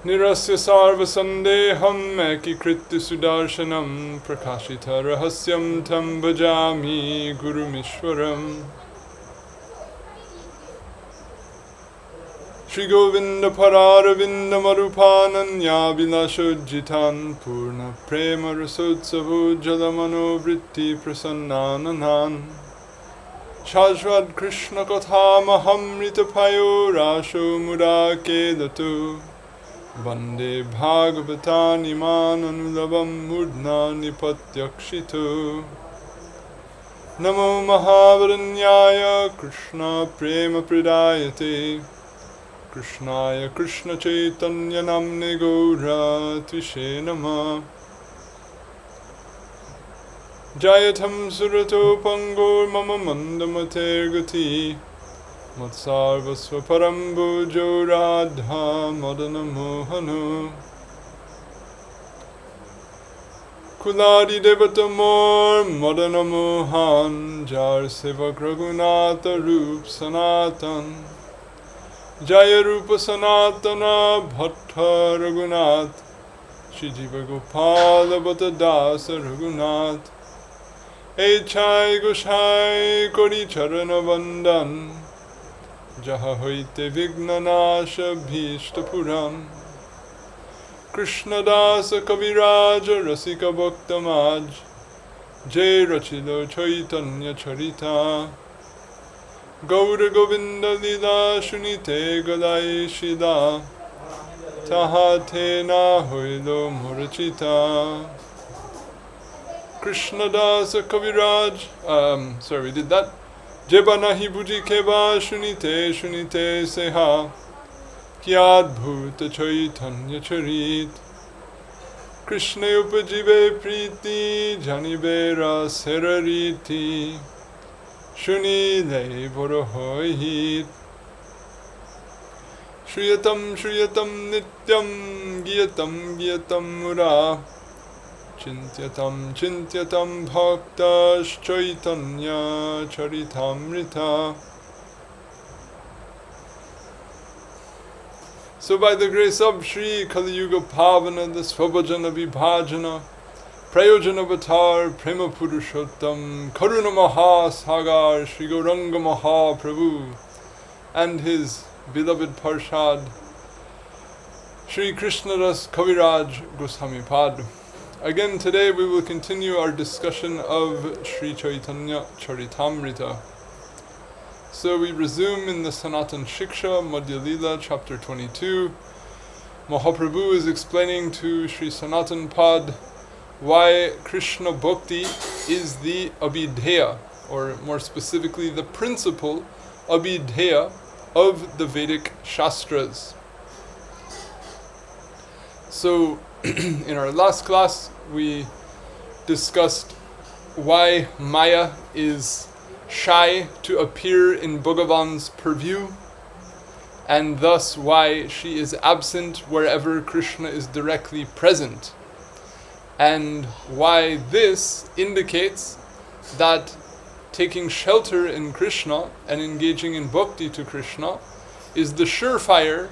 Nirasya sarva sandeham ekikritti sudarshanam prakashita rahasyam tam bhajami gurumishwaram. Shri Govinda Pararavinda Marupananya Vilashojitan Purna Prema Rasotsavo Jalamano Vritti Prasannananan Shashvad Krishna Kathamaham Payo Rasho Murake Datu Vande Bhagavatani Mananulavam Murdna Nipatyakshito Namo Mahavaranyaya Krishna Prema Pradayate Krishnaya Krishna Chaitanya Namne Gaura Tvishe Nama Jayatam Surato Pangor Mama Mandamater Gati Matsarva Swaparambo Joradha Madana Mohanu Kuladi Devatamor Madana Mohan Jar Sevak Raghunatha Rup Sanatan Jaya Rupa Sanatana Bhatta Raghunath Shri Jiva Gopala Bhatta Dasa Raghunath Echai Goshai Kori Charana Vandan Jaha Hoite Vignanasha Bhishta Puram Krishna Dasa Kaviraja Rasika Bhakta Maj Jai Rachilo Caitanya-caritamrta Gaura Govinda Lila Shunite Galai Shida Tahate Na Hoilo Murachita Krishna Dasa Kaviraj we did that. Jeba Nahi Buji Keva Shunite Seha Kyad Bhuta Chaitanya Charit Krishna Upajive Priti Janibera Serariti Shuni le borohoihit Shriyatam nityam Gyatam mura Chintyatam bhaktash Caitanya-caritamrta. So by the grace of Shri Kali Yuga Pavana, the Svabhajana Vibhajana Prayojana Avatar Prema Purushottam Karuna Maha Sagar Shri Gauranga Maha Prabhu and his beloved Parshad Shri Krishna Das Kaviraj Goswami Pad. Again today we will continue our discussion of Sri Caitanya-caritamrta. So we resume in the Sanatan Shiksha Madhya Lila chapter 22. Mahaprabhu is explaining to Sri Sanatan Pad why Krishna Bhakti is the abhidheya, or more specifically the principal abhidheya of the Vedic Shastras. So, in our last class, we discussed why Maya is shy to appear in Bhagavan's purview, and thus why she is absent wherever Krishna is directly present. And why this indicates that taking shelter in Krishna and engaging in bhakti to Krishna is the surefire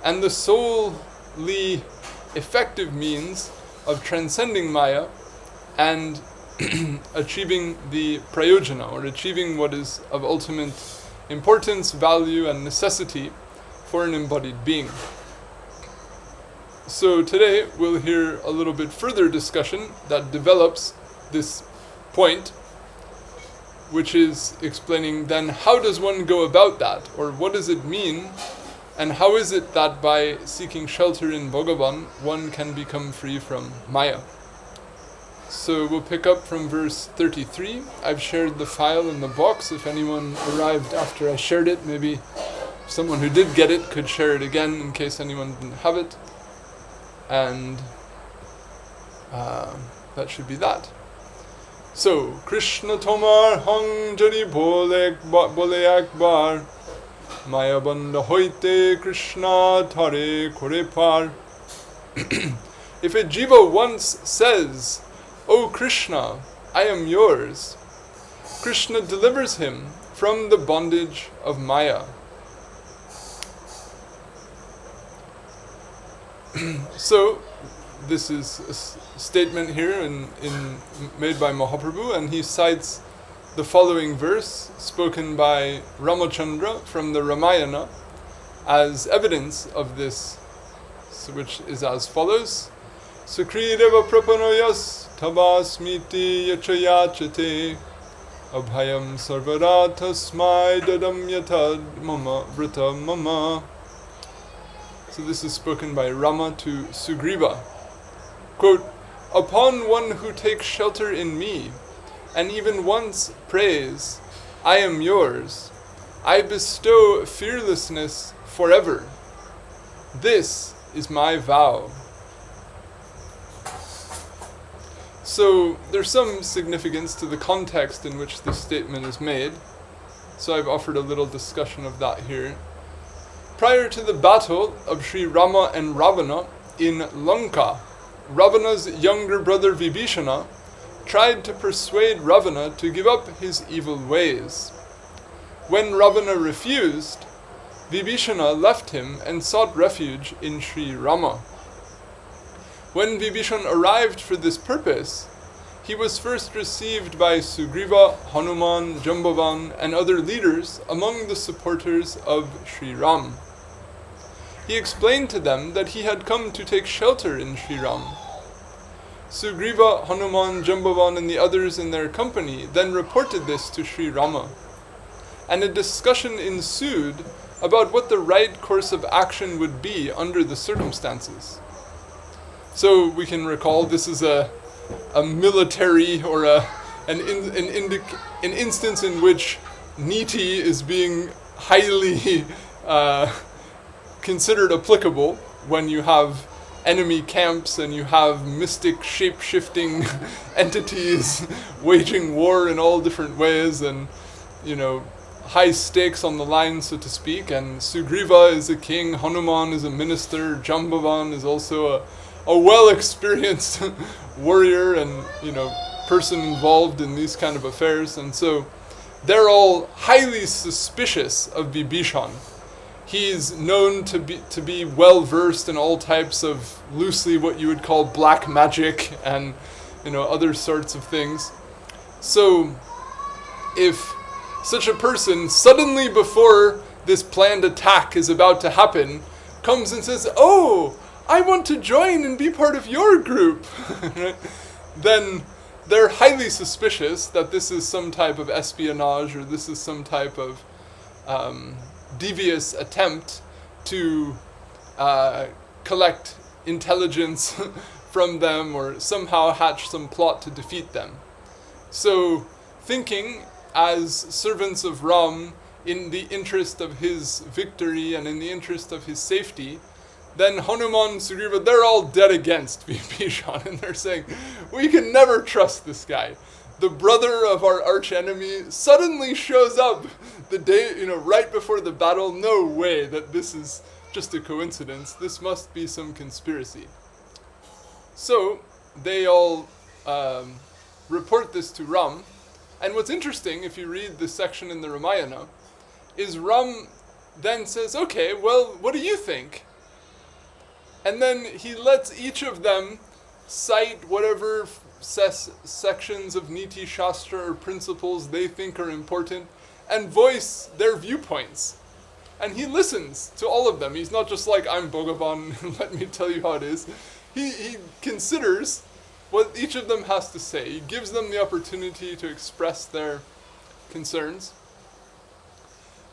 and the solely effective means of transcending Maya and achieving the prayojana, or achieving what is of ultimate importance, value and necessity for an embodied being. So today we'll hear a little bit further discussion that develops this point, which is explaining then how does one go about that, or what does it mean, and how is it that by seeking shelter in Bhagavan one can become free from Maya. So we'll pick up from verse 33. I've shared the file in the box. If anyone arrived after I shared it, maybe someone who did get it could share it again in case anyone didn't have it. And that should be that. So, Krishna Tomar Hang Jari Bole Akbar Maya Banda Hoite Krishna Tare Kore Par. If a jiva once says, "O Krishna, I am yours," Krishna delivers him from the bondage of Maya. So, this is a statement here made by Mahaprabhu, and he cites the following verse spoken by Ramachandra from the Ramayana as evidence of this, which is as follows: Sukrideva prapanoyas tabasmiti yachayachate abhayam sarvara tasmai dadam yatad mama vrita mama. So this is spoken by Rama to Sugriva. Quote, "Upon one who takes shelter in me, and even once prays, 'I am yours,' I bestow fearlessness forever. This is my vow." So there's some significance to the context in which this statement is made. So I've offered a little discussion of that here. Prior to the battle of Sri Rama and Ravana in Lanka, Ravana's younger brother Vibhishana tried to persuade Ravana to give up his evil ways. When Ravana refused, Vibhishana left him and sought refuge in Sri Rama. When Vibhishana arrived for this purpose, he was first received by Sugriva, Hanuman, Jambavan, and other leaders among the supporters of Sri Ram. He explained to them that he had come to take shelter in Sri Ram. Sugriva, Hanuman, Jambavan, and the others in their company then reported this to Sri Rama, and a discussion ensued about what the right course of action would be under the circumstances. So we can recall this is a military or an instance in which niti is being highly considered applicable when you have enemy camps and you have mystic shape-shifting entities waging war in all different ways, and high stakes on the line, so to speak. And Sugriva is a king, Hanuman is a minister, Jambavan is also a well-experienced warrior and person involved in these kind of affairs, and so they're all highly suspicious of Vibhishan. He's known to be well versed in all types of loosely what you would call black magic and other sorts of things. So if such a person suddenly before this planned attack is about to happen comes and says, "Oh, I want to join and be part of your group," then they're highly suspicious that this is some type of espionage or this is some type of devious attempt to collect intelligence from them or somehow hatch some plot to defeat them. So, thinking as servants of Ram in the interest of his victory and in the interest of his safety, then Hanuman and Sugriva, they're all dead against Vibhishan, and they're saying, "We can never trust this guy. The brother of our arch enemy suddenly shows up the day, right before the battle. No way that this is just a coincidence. This must be some conspiracy." So they all report this to Ram. And what's interesting, if you read this section in the Ramayana, is Ram then says, "Okay, well, what do you think?" And then he lets each of them cite whatever sections of Niti Shastra or principles they think are important and voice their viewpoints. And he listens to all of them. He's not just like, "I'm Bhagavan, let me tell you how it is." He considers what each of them has to say. He gives them the opportunity to express their concerns.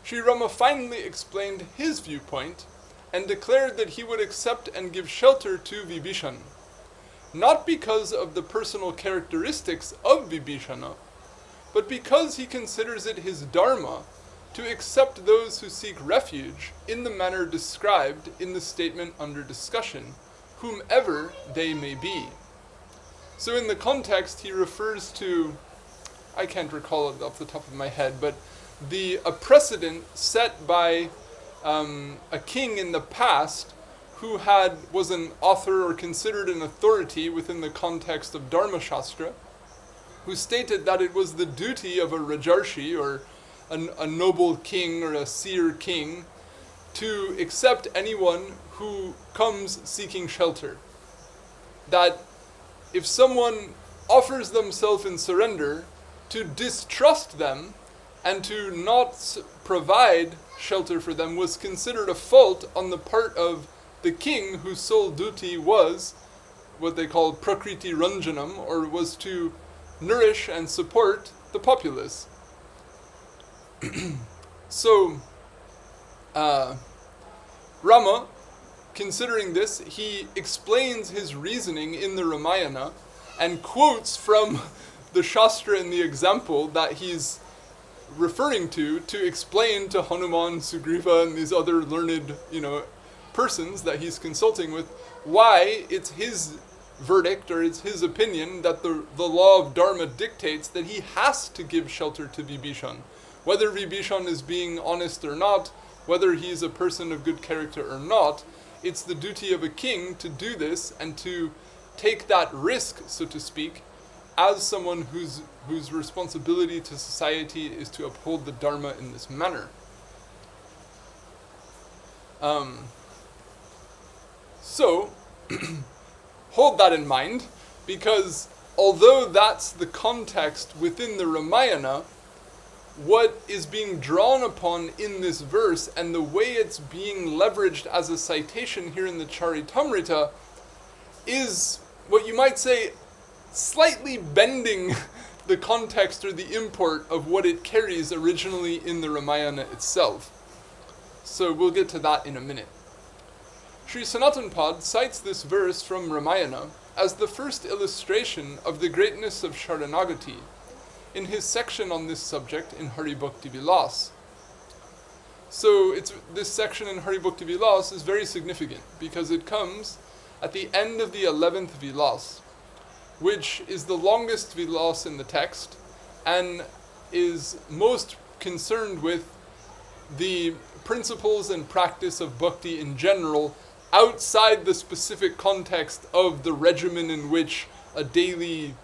Sri Rama finally explained his viewpoint and declared that he would accept and give shelter to Vibhishan, not because of the personal characteristics of Vibhishana, but because he considers it his dharma to accept those who seek refuge in the manner described in the statement under discussion, whomever they may be. So in the context, he refers to, I can't recall it off the top of my head, but a precedent set by a king in the past who was an author or considered an authority within the context of Dharma Shastra, who stated that it was the duty of a Rajarshi or a noble king or a seer king to accept anyone who comes seeking shelter. That if someone offers themselves in surrender, to distrust them and to not provide shelter for them was considered a fault on the part of the king, whose sole duty was what they called prakriti ranjanam, or was to nourish and support the populace. So, Rama, considering this, he explains his reasoning in the Ramayana and quotes from the Shastra and the example that he's referring to explain to Hanuman, Sugriva, and these other learned, persons that he's consulting with, why it's his verdict or it's his opinion that the law of Dharma dictates that he has to give shelter to Vibhishan. Whether Vibhishan is being honest or not, whether he's a person of good character or not, it's the duty of a king to do this and to take that risk, so to speak, as someone whose responsibility to society is to uphold the Dharma in this manner. So, hold that in mind, because although that's the context within the Ramayana, what is being drawn upon in this verse and the way it's being leveraged as a citation here in the Caitanya-caritamrta is what you might say slightly bending the context or the import of what it carries originally in the Ramayana itself. So we'll get to that in a minute. Sri Sanatana Pad cites this verse from Ramayana as the first illustration of the greatness of Sharanagati in his section on this subject in Hari Bhakti Vilas. So this section in Hari Bhakti Vilas is very significant because it comes at the end of the 11th Vilas, which is the longest Vilas in the text and is most concerned with the principles and practice of bhakti in general outside the specific context of the regimen in which a daily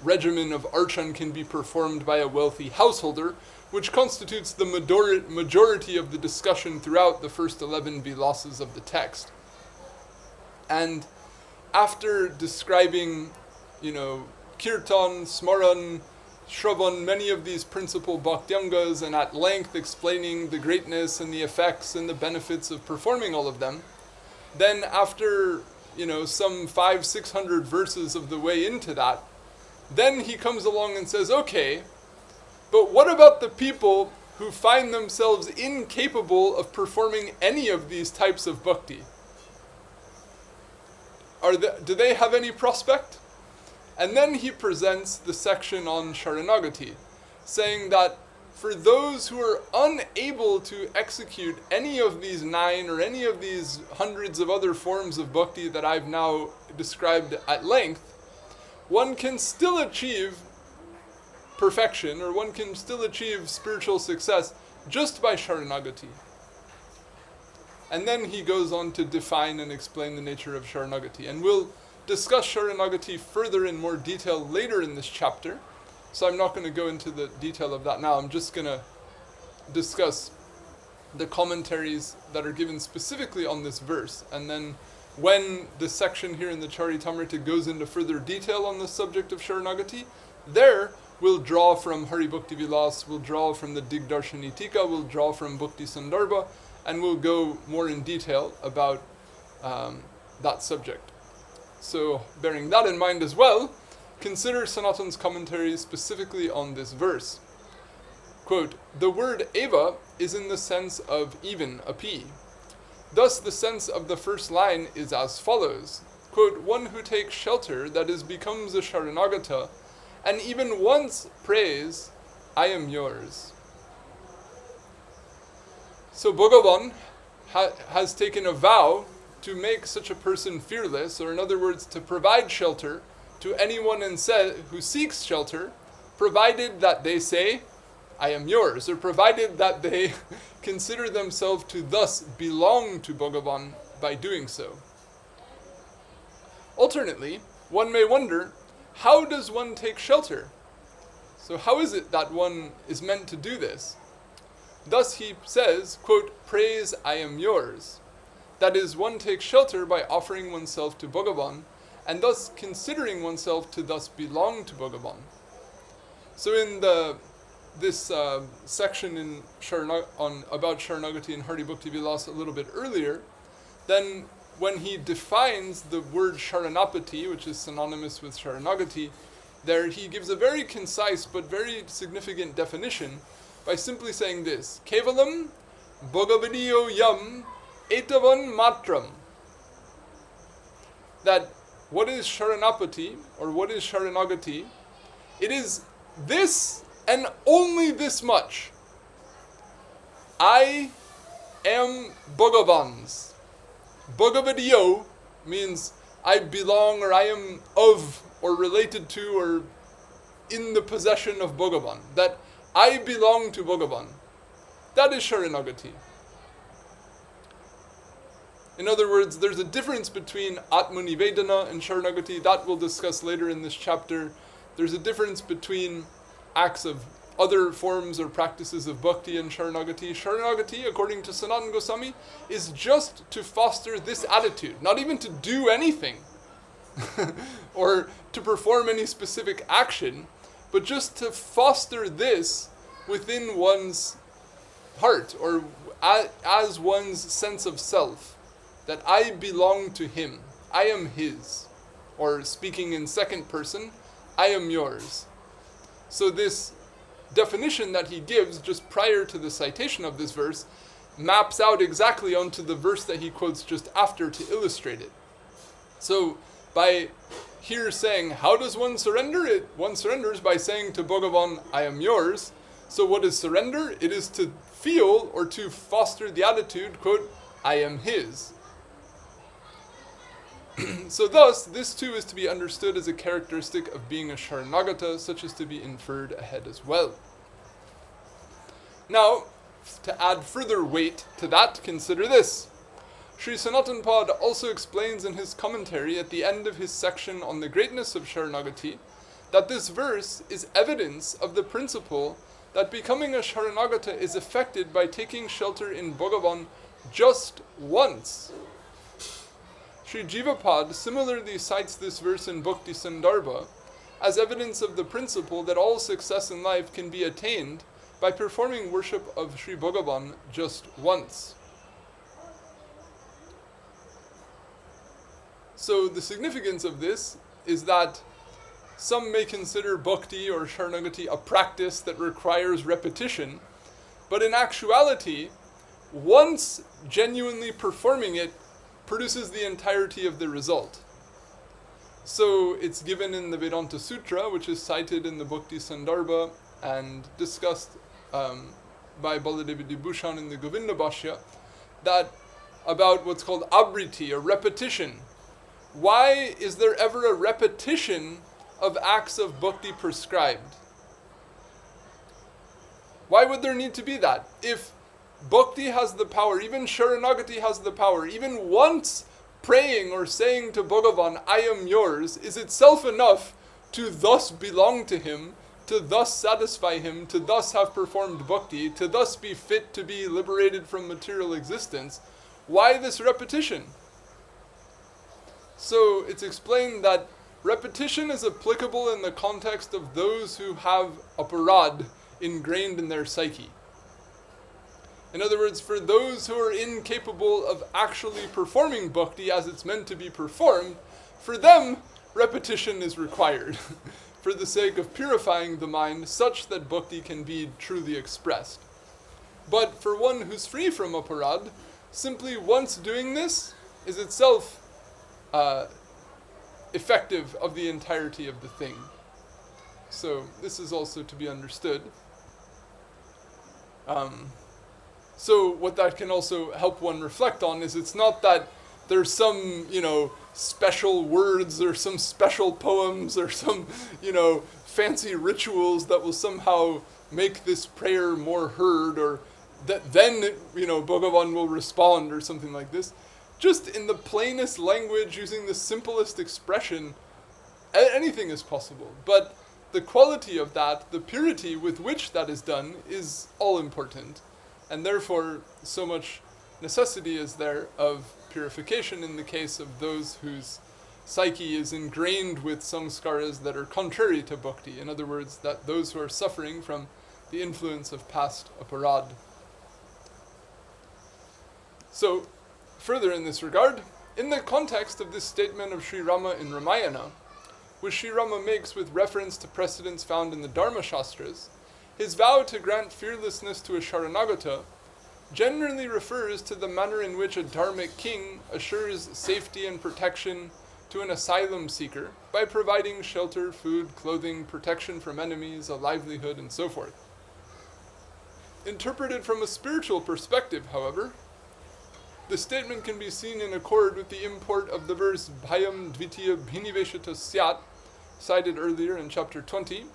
regimen of archan can be performed by a wealthy householder, which constitutes the majority of the discussion throughout the first 11 vilases of the text. And after describing, kirtan, smaran, shravan, many of these principal bhakti-angas, and at length explaining the greatness and the effects and the benefits of performing all of them, then after, some 500-600 verses of the way into that, then he comes along and says, okay, but what about the people who find themselves incapable of performing any of these types of bhakti? Do they have any prospect? And then he presents the section on Sharanagati, saying that for those who are unable to execute any of these 9 or any of these hundreds of other forms of bhakti that I've now described at length, one can still achieve perfection, or one can still achieve spiritual success just by Sharanagati. And then he goes on to define and explain the nature of Sharanagati. And we'll discuss Sharanagati further in more detail later in this chapter. So I'm not going to go into the detail of that now. I'm just going to discuss the commentaries that are given specifically on this verse. And then when the section here in the Caitanya-caritamrta goes into further detail on the subject of Sharanagati, there we'll draw from Hari Bhakti Vilas, we'll draw from the Digdarshani Tika, we'll draw from Bhakti Sandarbha, and we'll go more in detail about that subject. So, bearing that in mind as well, consider Sanatan's commentary specifically on this verse. Quote, the word eva is in the sense of even, a p. Thus, the sense of the first line is as follows. Quote, one who takes shelter, that is, becomes a Sharanagata, and even once prays, I am yours. So Bhagavan has taken a vow to make such a person fearless, or in other words, to provide shelter to anyone who seeks shelter, provided that they say, I am yours, or provided that they consider themselves to thus belong to Bhagavan by doing so. Alternately, one may wonder, how does one take shelter? So how is it that one is meant to do this? Thus he says, quote, praise I am yours. That is, one takes shelter by offering oneself to Bhagavan, and thus considering oneself to thus belong to Bhagavan. So in this section in about Sharanagati and Hari Bhakti Vilas a little bit earlier, then when he defines the word Sharanapati, which is synonymous with Sharanagati, there he gives a very concise but very significant definition by simply saying this, Kevalam Bhagavadiyo Yam Etavan Matram. That what is Sharanapati, or what is Sharanagati? It is this and only this much. I am Bhagavan's. Bhagavadiyo means I belong, or I am of, or related to, or in the possession of Bhagavan. That I belong to Bhagavan. That is Sharanagati. In other words, there's a difference between Atmanivedana and Sharanagati. That we'll discuss later in this chapter. There's a difference between acts of other forms or practices of bhakti and Sharanagati. Sharanagati, according to Sanatana Gosvami, is just to foster this attitude, not even to do anything or to perform any specific action, but just to foster this within one's heart, or as one's sense of self, that I belong to him, I am his, or speaking in second person, I am yours. So this definition that he gives just prior to the citation of this verse maps out exactly onto the verse that he quotes just after to illustrate it. So by here saying, how does one surrender it? One surrenders by saying to Bhagavan, I am yours. So what is surrender? It is to feel or to foster the attitude, quote, I am his. So thus, this too is to be understood as a characteristic of being a Sharanagata, such as to be inferred ahead as well. Now, to add further weight to that, consider this. Sri Sanatana Pad also explains in his commentary at the end of his section on the greatness of Sharanagati, that this verse is evidence of the principle that becoming a Sharanagata is effected by taking shelter in Bhagavan just once. Sri Jiva Pad similarly cites this verse in Bhakti Sandarbha as evidence of the principle that all success in life can be attained by performing worship of Sri Bhagavan just once. So the significance of this is that some may consider bhakti or Sharanagati a practice that requires repetition, but in actuality, once genuinely performing it produces the entirety of the result. So it's given in the Vedanta Sutra, which is cited in the Bhakti Sandarbha and discussed by Baladevi Dibhushan in the Govinda Bhashya, that about what's called abriti, or repetition. Why is there ever a repetition of acts of bhakti prescribed? Why would there need to be that? If bhakti has the power, even Sharanagati has the power, even once praying or saying to Bhagavan, I am yours, is itself enough to thus belong to him, to thus satisfy him, to thus have performed bhakti, to thus be fit to be liberated from material existence. Why this repetition? So it's explained that repetition is applicable in the context of those who have aparad ingrained in their psyche. In other words, for those who are incapable of actually performing bhakti as it's meant to be performed, for them, repetition is required for the sake of purifying the mind such that bhakti can be truly expressed. But for one who's free from aparad, simply once doing this is itself effective of the entirety of the thing. So this is also to be understood. So what that can also help one reflect on is it's not that there's some, special words or some special poems or some, fancy rituals that will somehow make this prayer more heard, or that then, Bhagavan will respond or something like this. Just in the plainest language, using the simplest expression, anything is possible. But the quality of that, the purity with which that is done, is all important. and therefore so much necessity is there of purification in the case of those whose psyche is ingrained with samskaras that are contrary to bhakti. In other words, that those who are suffering from the influence of past aparad. So, further in this regard, in the context of this statement of Sri Rama in Ramayana, which Sri Rama makes with reference to precedents found in the Dharma Shastras, his vow to grant fearlessness to a Sharanagata generally refers to the manner in which a dharmic king assures safety and protection to an asylum seeker by providing shelter, food, clothing, protection from enemies, a livelihood, and so forth. Interpreted from a spiritual perspective, however, the statement can be seen in accord with the import of the verse Bhayam Dvitiya Bhiniveshata Syat, cited earlier in chapter 20,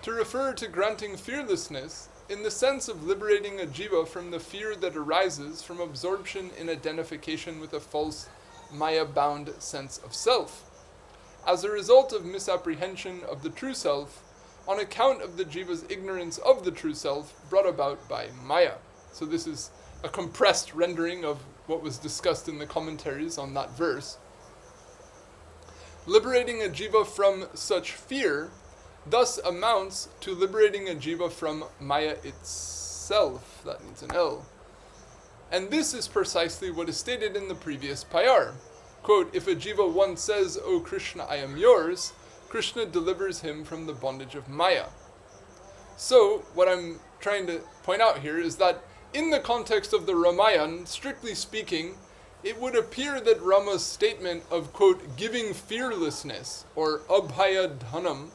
to refer to granting fearlessness in the sense of liberating a jiva from the fear that arises from absorption in identification with a false maya-bound sense of self, as a result of misapprehension of the true self on account of the jiva's ignorance of the true self brought about by maya. So this is a compressed rendering of what was discussed in the commentaries on that verse. Liberating a jiva from such fear thus amounts to liberating a jiva from maya itself. That needs an L. And this is precisely what is stated in the previous payar. Quote, if a jiva once says, O Krishna, I am yours, Krishna delivers him from the bondage of maya. So, what I'm trying to point out here is that in the context of the Ramayana, strictly speaking, it would appear that Rama's statement of, quote, giving fearlessness, or abhaya dhanam,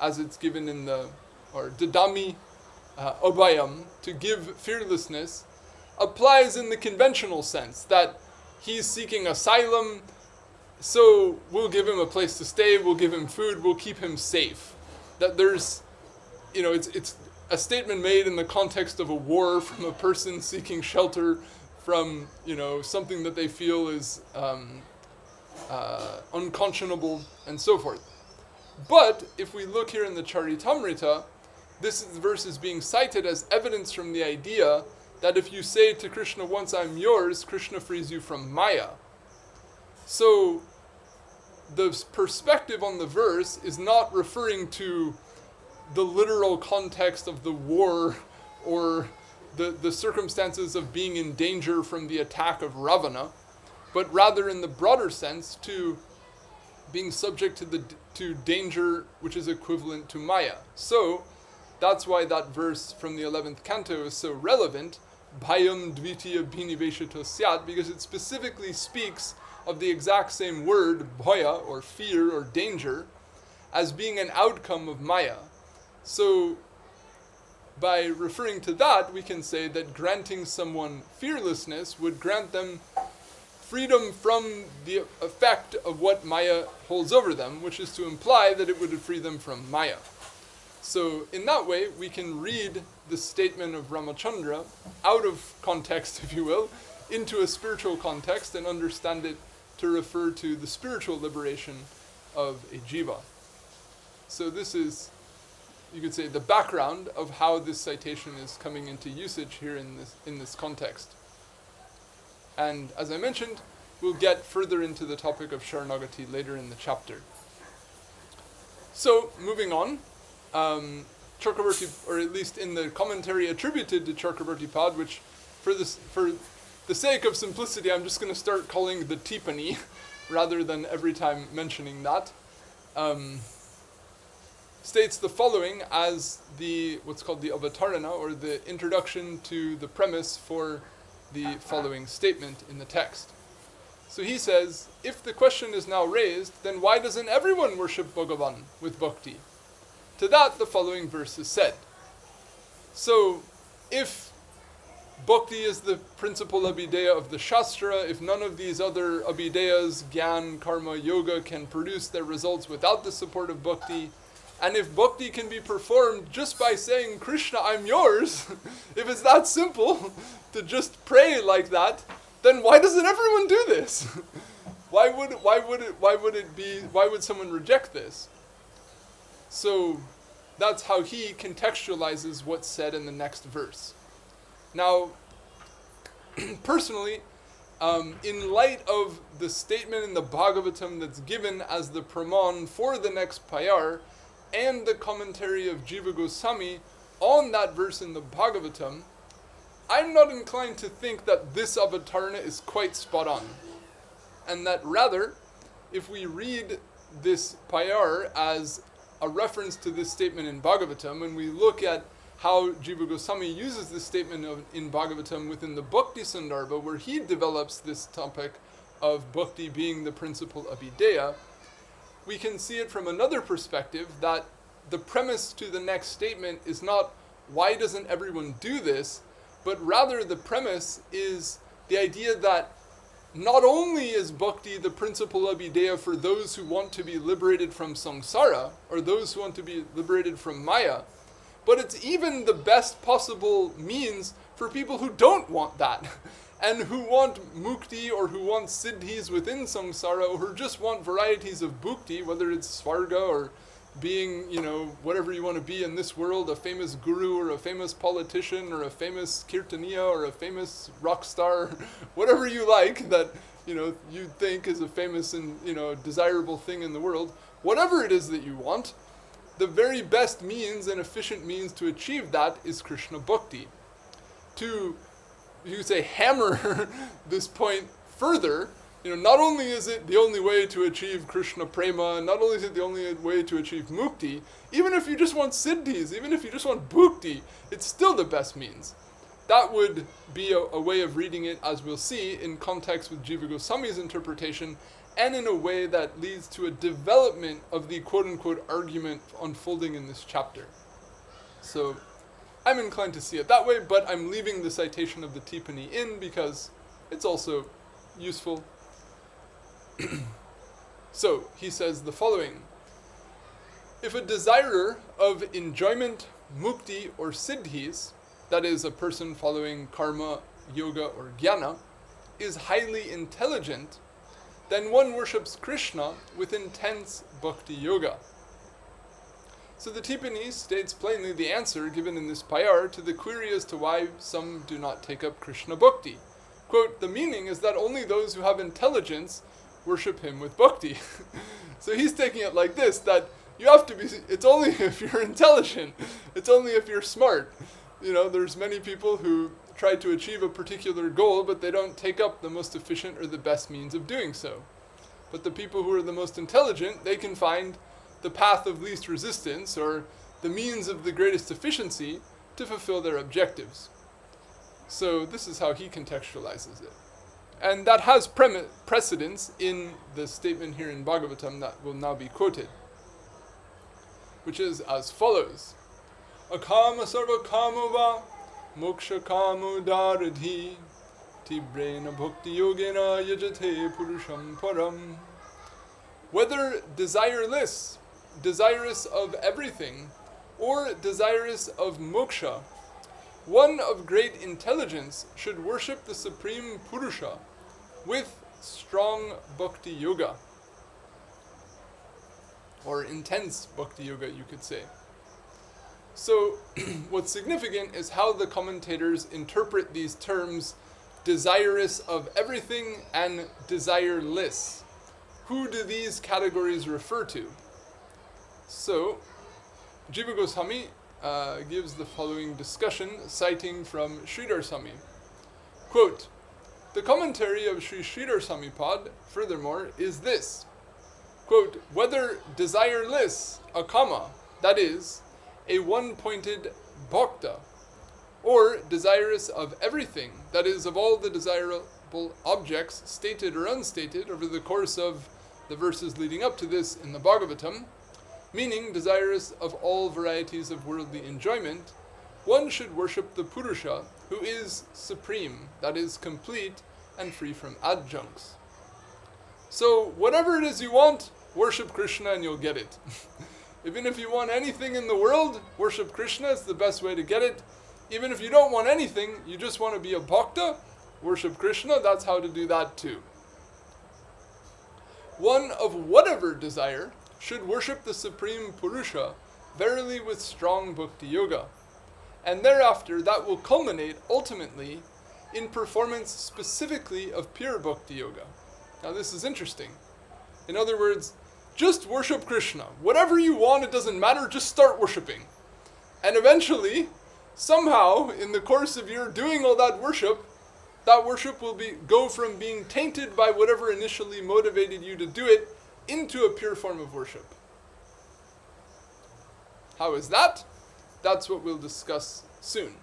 as it's given in the, or dadami abhayam, to give fearlessness, applies in the conventional sense, that he's seeking asylum, so we'll give him a place to stay, we'll give him food, we'll keep him safe. That there's, it's a statement made in the context of a war from a person seeking shelter from, something that they feel is unconscionable and so forth. But if we look here in the Caritamrta, this verse is being cited as evidence from the idea that if you say to Krishna once I'm yours, Krishna frees you from maya. So the perspective on the verse is not referring to the literal context of the war or the circumstances of being in danger from the attack of Ravana, but rather in the broader sense to being subject to danger which is equivalent to maya. So that's why that verse from the 11th canto is so relevant, Bhayam Dvitiya Bhiniveshata Syat, because it specifically speaks of the exact same word, bhaya, or fear or danger, as being an outcome of maya. So by referring to that, we can say that granting someone fearlessness would grant them freedom from the effect of what maya holds over them, which is to imply that it would free them from maya. So in that way, we can read the statement of Ramachandra out of context, if you will, into a spiritual context and understand it to refer to the spiritual liberation of a jiva. So this is, you could say, the background of how this citation is coming into usage here in this context. And as I mentioned, we'll get further into the topic of Sharanagati later in the chapter. So, moving on, Chakravarti, or at least in the commentary attributed to Chakravarti Pad, which for the sake of simplicity, I'm just going to start calling the tippani rather than every time mentioning that, states the following as what's called the avatarana, or the introduction to the premise for the following statement in the text. So he says, if the question is now raised, then why doesn't everyone worship Bhagavan with bhakti? To that, the following verse is said. So, if bhakti is the principal abhideya of the Shastra, if none of these other abhideyas, Gyan, Karma, Yoga, can produce their results without the support of bhakti, and if bhakti can be performed just by saying, Krishna, I'm yours, if it's that simple to just pray like that, then why doesn't everyone do this? Why would someone reject this? So that's how he contextualizes what's said in the next verse. Now, personally, in light of the statement in the Bhagavatam that's given as the praman for the next payar, and the commentary of Jiva Gosvami on that verse in the Bhagavatam, I'm not inclined to think that this avatarana is quite spot on. And that rather, if we read this payar as a reference to this statement in Bhagavatam, and we look at how Jiva Gosvami uses this statement in Bhagavatam within the Bhakti Sandarbha, where he develops this topic of bhakti being the principle of ideya, we can see it from another perspective, that the premise to the next statement is not, why doesn't everyone do this, but rather the premise is the idea that not only is bhakti the principle of ideya for those who want to be liberated from samsara, or those who want to be liberated from maya, but it's even the best possible means for people who don't want that, and who want mukti, or who want siddhis within samsara, or who just want varieties of bhukti, whether it's svarga or being, whatever you want to be in this world, a famous guru or a famous politician or a famous kirtaniya or a famous rock star, whatever you like that, you think is a famous and, desirable thing in the world, whatever it is that you want, the very best means and efficient means to achieve that is Krishna Bhakti. To, you say, hammer this point further, not only is it the only way to achieve Krishna Prema, not only is it the only way to achieve Mukti, even if you just want Siddhis, even if you just want Bhukti, it's still the best means. That would be a way of reading it, as we'll see, in context with Jiva Goswami's interpretation, and in a way that leads to a development of the quote-unquote argument unfolding in this chapter. So, I'm inclined to see it that way, but I'm leaving the citation of the tippani in because it's also useful. So, he says the following: if a desirer of enjoyment, mukti, or siddhis, that is, a person following karma, yoga, or jnana, is highly intelligent, then one worships Krishna with intense bhakti yoga. So the tippani states plainly the answer given in this payar to the query as to why some do not take up Krishna bhakti. Quote, the meaning is that only those who have intelligence worship him with bhakti. So he's taking it like this, that you have to be, it's only if you're intelligent, it's only if you're smart. There's many people who try to achieve a particular goal, but they don't take up the most efficient or the best means of doing so. But the people who are the most intelligent, they can find the path of least resistance, or the means of the greatest efficiency, to fulfill their objectives. So this is how he contextualizes it. And that has precedence in the statement here in Bhagavatam that will now be quoted, which is as follows: Akama sarva kamava moksha kamudaradhi tibrena bhakti yogena yajate purusham param. Whether desireless, desirous of everything, or desirous of moksha, one of great intelligence should worship the Supreme Purusha with strong bhakti yoga, or intense bhakti yoga, you could say. So, what's significant is how the commentators interpret these terms, desirous of everything and desireless. Who do these categories refer to? So, Jiva Gosvami gives the following discussion, citing from Sridhara Swami. Quote, the commentary of Sri Sridhara Swami Pad, furthermore, is this. Quote, whether desireless, akama, that is, a one-pointed bhakta, or desirous of everything, that is, of all the desirable objects, stated or unstated, over the course of the verses leading up to this in the Bhagavatam, meaning desirous of all varieties of worldly enjoyment, one should worship the Purusha, who is supreme, that is, complete and free from adjuncts. So, whatever it is you want, worship Krishna and you'll get it. Even if you want anything in the world, worship Krishna, it's the best way to get it. Even if you don't want anything, you just want to be a bhakta, worship Krishna, that's how to do that too. One of whatever desire should worship the Supreme Purusha, verily with strong bhakti yoga. And thereafter, that will culminate ultimately in performance specifically of pure bhakti yoga. Now this is interesting. In other words, just worship Krishna. Whatever you want, it doesn't matter, just start worshipping. And eventually, somehow, in the course of your doing all that worship will go from being tainted by whatever initially motivated you to do it into a pure form of worship. How is that? That's what we'll discuss soon.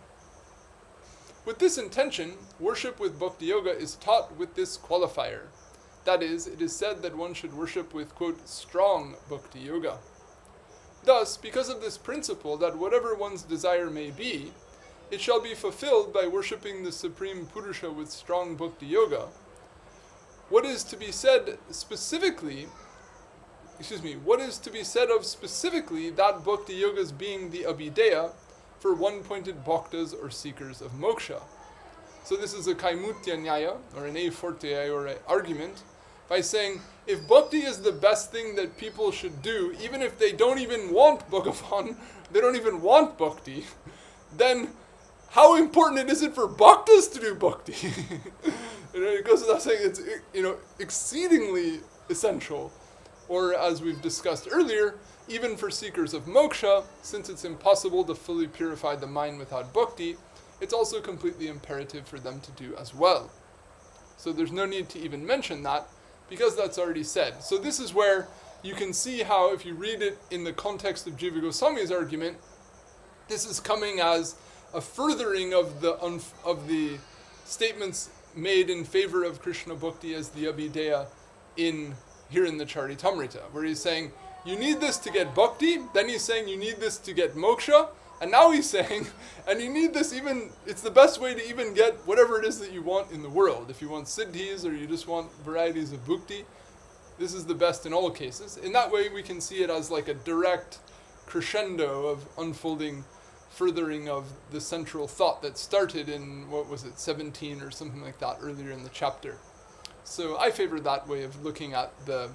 With this intention, worship with bhakti yoga is taught with this qualifier. That is, it is said that one should worship with, quote, strong bhakti yoga. Thus, because of this principle that whatever one's desire may be, it shall be fulfilled by worshipping the Supreme Purusha with strong bhakti yoga. What is to be said of specifically that bhakti yogas being the abhideya for one-pointed bhaktas or seekers of moksha. So this is a kaimutya nyaya, or an a fortiori argument, by saying, if bhakti is the best thing that people should do, even if they don't even want Bhagavan, they don't even want bhakti, then how important is it for bhaktas to do bhakti? It goes without saying, it's exceedingly essential. Or as we've discussed earlier, even for seekers of moksha, since it's impossible to fully purify the mind without bhakti, it's also completely imperative for them to do as well. So there's no need to even mention that, because that's already said. So this is where you can see how, if you read it in the context of Jiva Gosvami's argument, this is coming as a furthering of the statements made in favor of Krishna Bhakti as the abhideya here in the Caitanya-caritamrta, where he's saying, you need this to get bhakti, then he's saying you need this to get moksha, and now he's saying, and you need this it's the best way to even get whatever it is that you want in the world. If you want siddhis or you just want varieties of bhukti, this is the best in all cases. In that way, we can see it as like a direct crescendo of unfolding, furthering of the central thought that started in, 17 or something like that, earlier in the chapter. So I favor that way of looking at the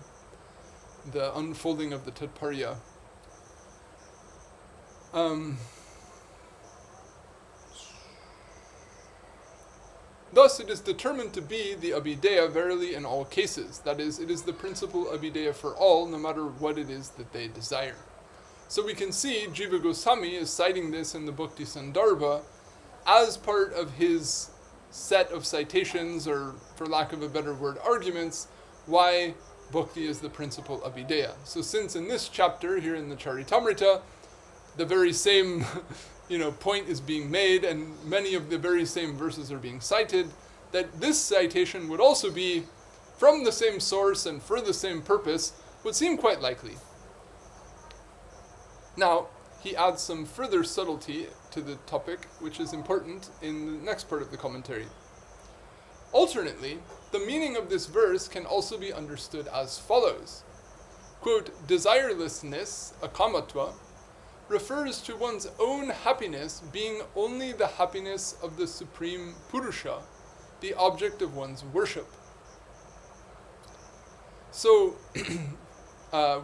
unfolding of the Tatparya. Thus, it is determined to be the abhideya verily in all cases. That is, it is the principal abhideya for all, no matter what it is that they desire. So we can see Jiva Gosvami is citing this in the Bhakti Sandarbha as part of his set of citations, or for lack of a better word, arguments, why bhakti is the principal abhideya. So since in this chapter, here in the Caitanya-caritamrta, the very same point is being made, and many of the very same verses are being cited, that this citation would also be from the same source and for the same purpose, would seem quite likely. Now, he adds some further subtlety to the topic, which is important in the next part of the commentary. Alternately, the meaning of this verse can also be understood as follows. Quote, desirelessness, akamatva, refers to one's own happiness being only the happiness of the Supreme Purusha, the object of one's worship. So,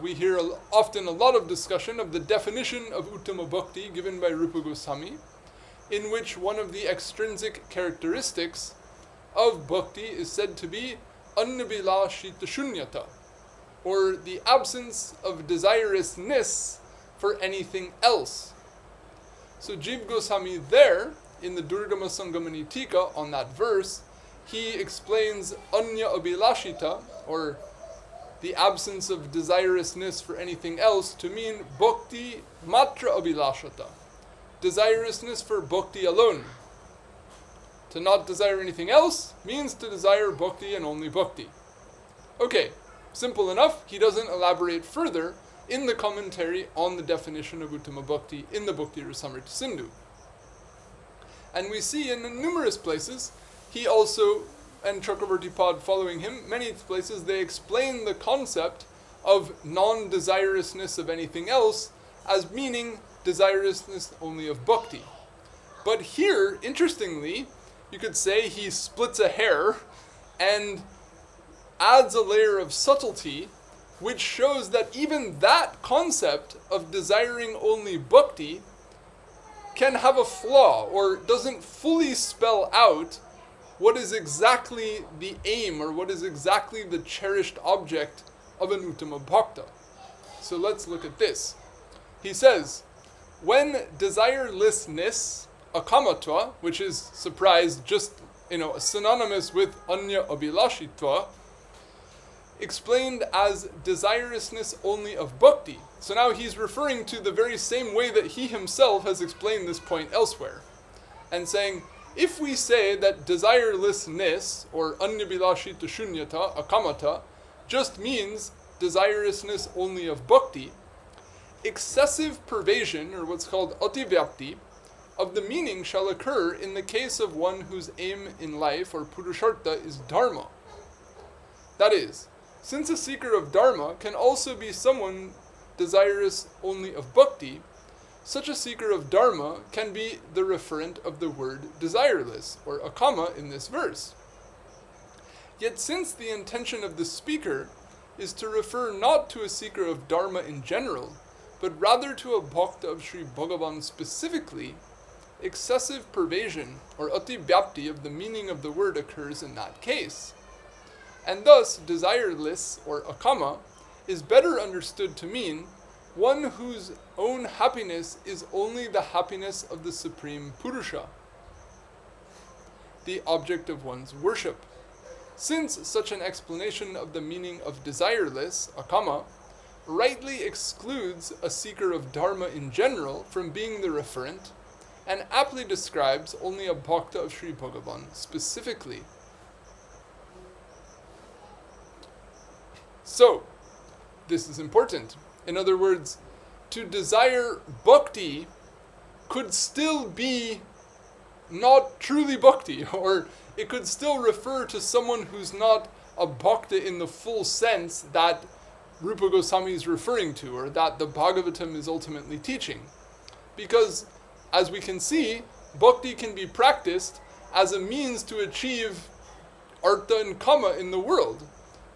we hear often a lot of discussion of the definition of Uttama Bhakti given by Rupa Gosvami, in which one of the extrinsic characteristics of Bhakti is said to be annabhilashita shunyata, or the absence of desirousness for anything else. So Jiva Gosvami there, in the Durgama Sangamani Tika, on that verse, he explains anya abhilashita, or the absence of desirousness for anything else, to mean bhakti matra abhilashata, desirousness for bhakti alone. To not desire anything else means to desire bhakti and only bhakti. Okay, simple enough. He doesn't elaborate further in the commentary on the definition of Uttama Bhakti in the Bhakti Rasamrita Sindhu. And we see in numerous places, he also, and Chakravarti Pad following him, many places they explain the concept of non-desirousness of anything else as meaning desirousness only of bhakti. But here, interestingly, you could say he splits a hair and adds a layer of subtlety, which shows that even that concept of desiring only bhakti can have a flaw or doesn't fully spell out what is exactly the aim or what is exactly the cherished object of an Uttama Bhakta. So let's look at this. He says, when desirelessness, akamatva, which is, surprise, just synonymous with anya abhilashitva, explained as desirousness only of bhakti. So now he's referring to the very same way that he himself has explained this point elsewhere, and saying, if we say that desirelessness, or anyabhilashita shunyata, akamata, just means desirousness only of bhakti, excessive pervasion, or what's called ativyapti, of the meaning shall occur in the case of one whose aim in life, or purushartha, is dharma. That is, since a seeker of dharma can also be someone desirous only of bhakti, such a seeker of dharma can be the referent of the word desireless, or akama, in this verse. Yet since the intention of the speaker is to refer not to a seeker of dharma in general, but rather to a bhakta of Sri Bhagavan specifically, excessive pervasion, or ativyapti, of the meaning of the word occurs in that case. And thus, desireless, or akama, is better understood to mean one whose own happiness is only the happiness of the Supreme Purusha, the object of one's worship. Since such an explanation of the meaning of desireless, akama, rightly excludes a seeker of dharma in general from being the referent, and aptly describes only a bhakta of Sri Bhagavan specifically. So, this is important. In other words, to desire bhakti could still be not truly bhakti, or it could still refer to someone who's not a bhakta in the full sense that Rupa Goswami is referring to, or that the Bhagavatam is ultimately teaching. Because, as we can see, bhakti can be practiced as a means to achieve artha and kama in the world.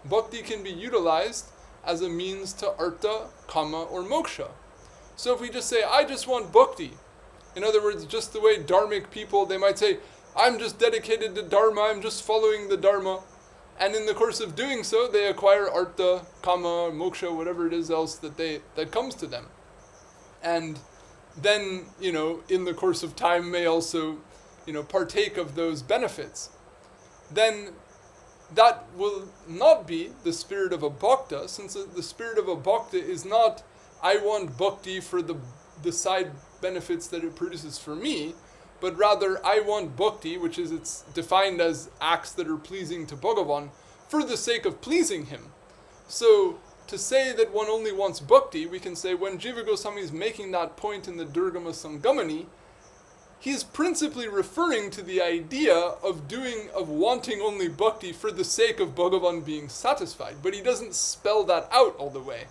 Bhakti can be utilized as a means to artha, kama, or moksha. So if we just say, I just want bhakti, in other words, just the way dharmic people, they might say, I'm just dedicated to dharma, I'm just following the dharma. And in the course of doing so, they acquire artha, kama, moksha, whatever it is else that comes to them. And then, in the course of time may also, partake of those benefits. Then that will not be the spirit of a bhakta, since the spirit of a bhakta is not, I want bhakti for the side benefits that it produces for me, but rather I want bhakti, which is it's defined as acts that are pleasing to Bhagavan, for the sake of pleasing him. So, to say that one only wants bhakti, we can say when Jiva Goswami is making that point in the Durgama Sangamani, he's principally referring to the idea of wanting only bhakti for the sake of Bhagavan being satisfied, but he doesn't spell that out all the way.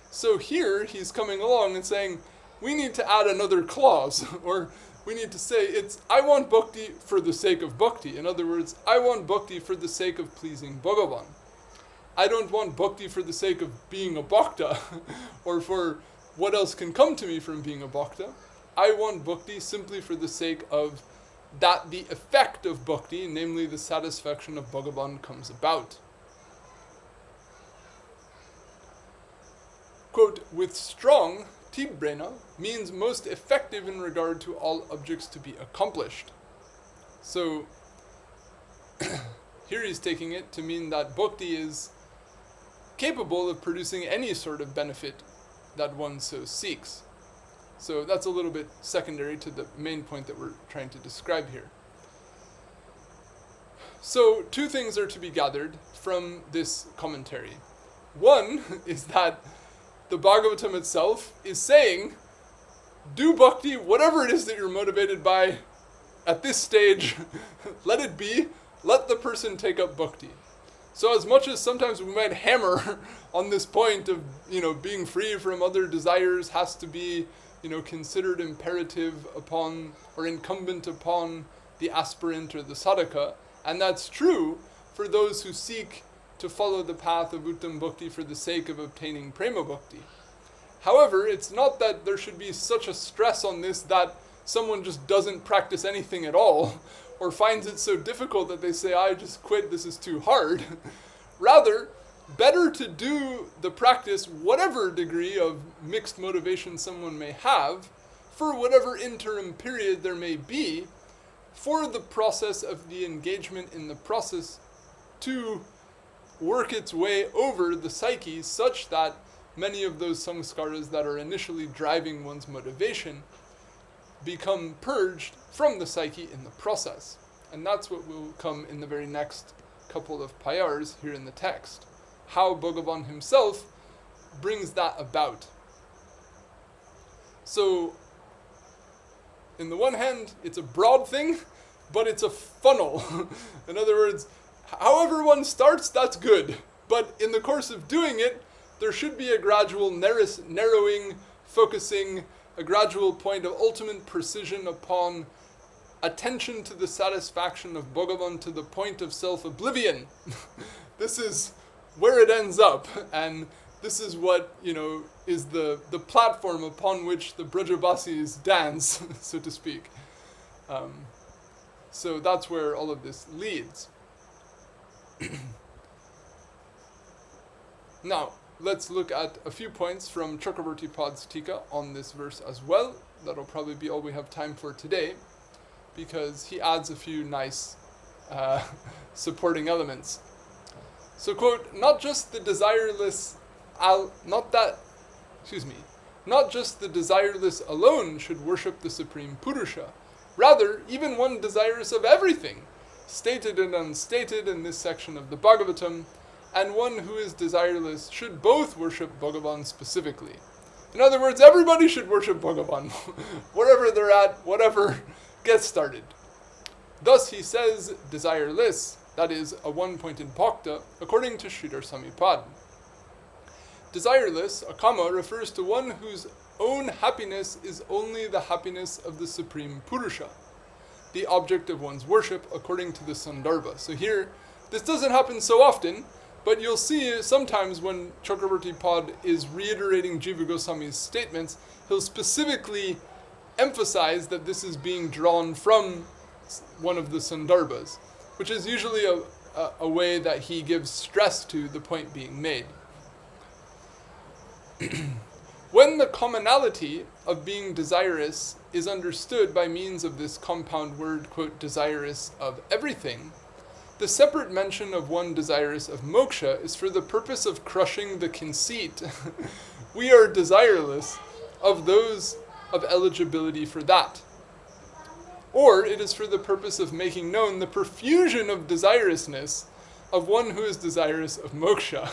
So here he's coming along and saying, we need to add another clause, or we need to say I want bhakti for the sake of bhakti. In other words, I want bhakti for the sake of pleasing Bhagavan. I don't want bhakti for the sake of being a bhakta, or for what else can come to me from being a bhakta. I want bhakti simply for the sake of that the effect of bhakti, namely the satisfaction of Bhagavan, comes about. Quote, with strong, tibrena means most effective in regard to all objects to be accomplished. So, here he's taking it to mean that bhakti is capable of producing any sort of benefit that one so seeks. So that's a little bit secondary to the main point that we're trying to describe here. So two things are to be gathered from this commentary. One is that the Bhagavatam itself is saying, do bhakti, whatever it is that you're motivated by at this stage, let it be, let the person take up bhakti. So as much as sometimes we might hammer on this point of, being free from other desires has to be, considered imperative upon or incumbent upon the aspirant or the sadhaka, and that's true for those who seek to follow the path of Uttam Bhakti for the sake of obtaining Prema Bhakti. However, it's not that there should be such a stress on this that someone just doesn't practice anything at all, or finds it so difficult that they say, I just quit, this is too hard. Rather, better to do the practice, whatever degree of mixed motivation someone may have, for whatever interim period there may be, for the process of the engagement in the process to work its way over the psyche such that many of those samskaras that are initially driving one's motivation become purged from the psyche in the process. And that's what will come in the very next couple of payars here in the text. How Bhagavan himself brings that about. So, in the one hand, it's a broad thing, but it's a funnel. In other words, however one starts, that's good. But in the course of doing it, there should be a gradual narrowing, focusing, a gradual point of ultimate precision upon attention to the satisfaction of Bhagavan to the point of self-oblivion. This is where it ends up, and this is what, is the platform upon which the Brajabasis dance, so to speak. So that's where all of this leads. Now, let's look at a few points from Chakravarti Pad's Tika on this verse as well. That'll probably be all we have time for today, because he adds a few nice supporting elements. So, quote, not just the desireless alone should worship the Supreme Purusha. Rather, even one desirous of everything, stated and unstated in this section of the Bhagavatam, and one who is desireless should both worship Bhagavan specifically. In other words, everybody should worship Bhagavan, wherever they're at, whatever gets started. Thus he says, desireless, that is, a one-pointed bhakta, according to Sridhar Samipad. Desireless, akama, refers to one whose own happiness is only the happiness of the Supreme Purusha, the object of one's worship, according to the Sandarbha. So here, this doesn't happen so often, but you'll see sometimes when Chakravarti Pad is reiterating Jiva Goswami's statements, he'll specifically emphasize that this is being drawn from one of the Sandarbhas, which is usually a way that he gives stress to the point being made. When the commonality of being desirous is understood by means of this compound word, quote, desirous of everything, the separate mention of one desirous of moksha is for the purpose of crushing the conceit we are desireless of those of eligibility for that. Or it is for the purpose of making known the profusion of desirousness of one who is desirous of moksha.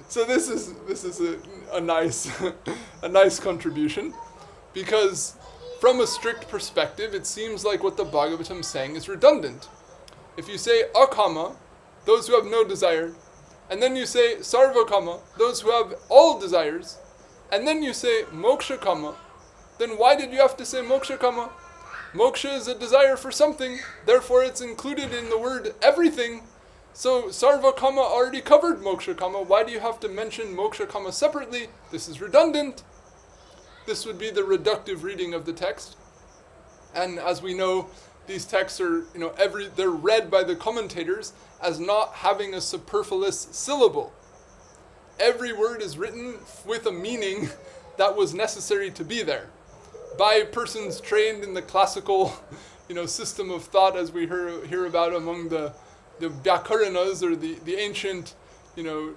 So this is a nice a nice contribution, because from a strict perspective, it seems like what the Bhagavatam is saying is redundant. If you say akama, those who have no desire, and then you say sarvakama, those who have all desires, and then you say moksha kama, then why did you have to say moksha kama? Moksha is a desire for something, therefore it's included in the word everything. So sarva kama already covered moksha kama. Why do you have to mention moksha kama separately? This is redundant. This would be the reductive reading of the text. And as we know, these texts are, they're read by the commentators as not having a superfluous syllable. Every word is written with a meaning that was necessary to be there by persons trained in the classical, system of thought, as we hear about among the Vyakaranas, or the ancient,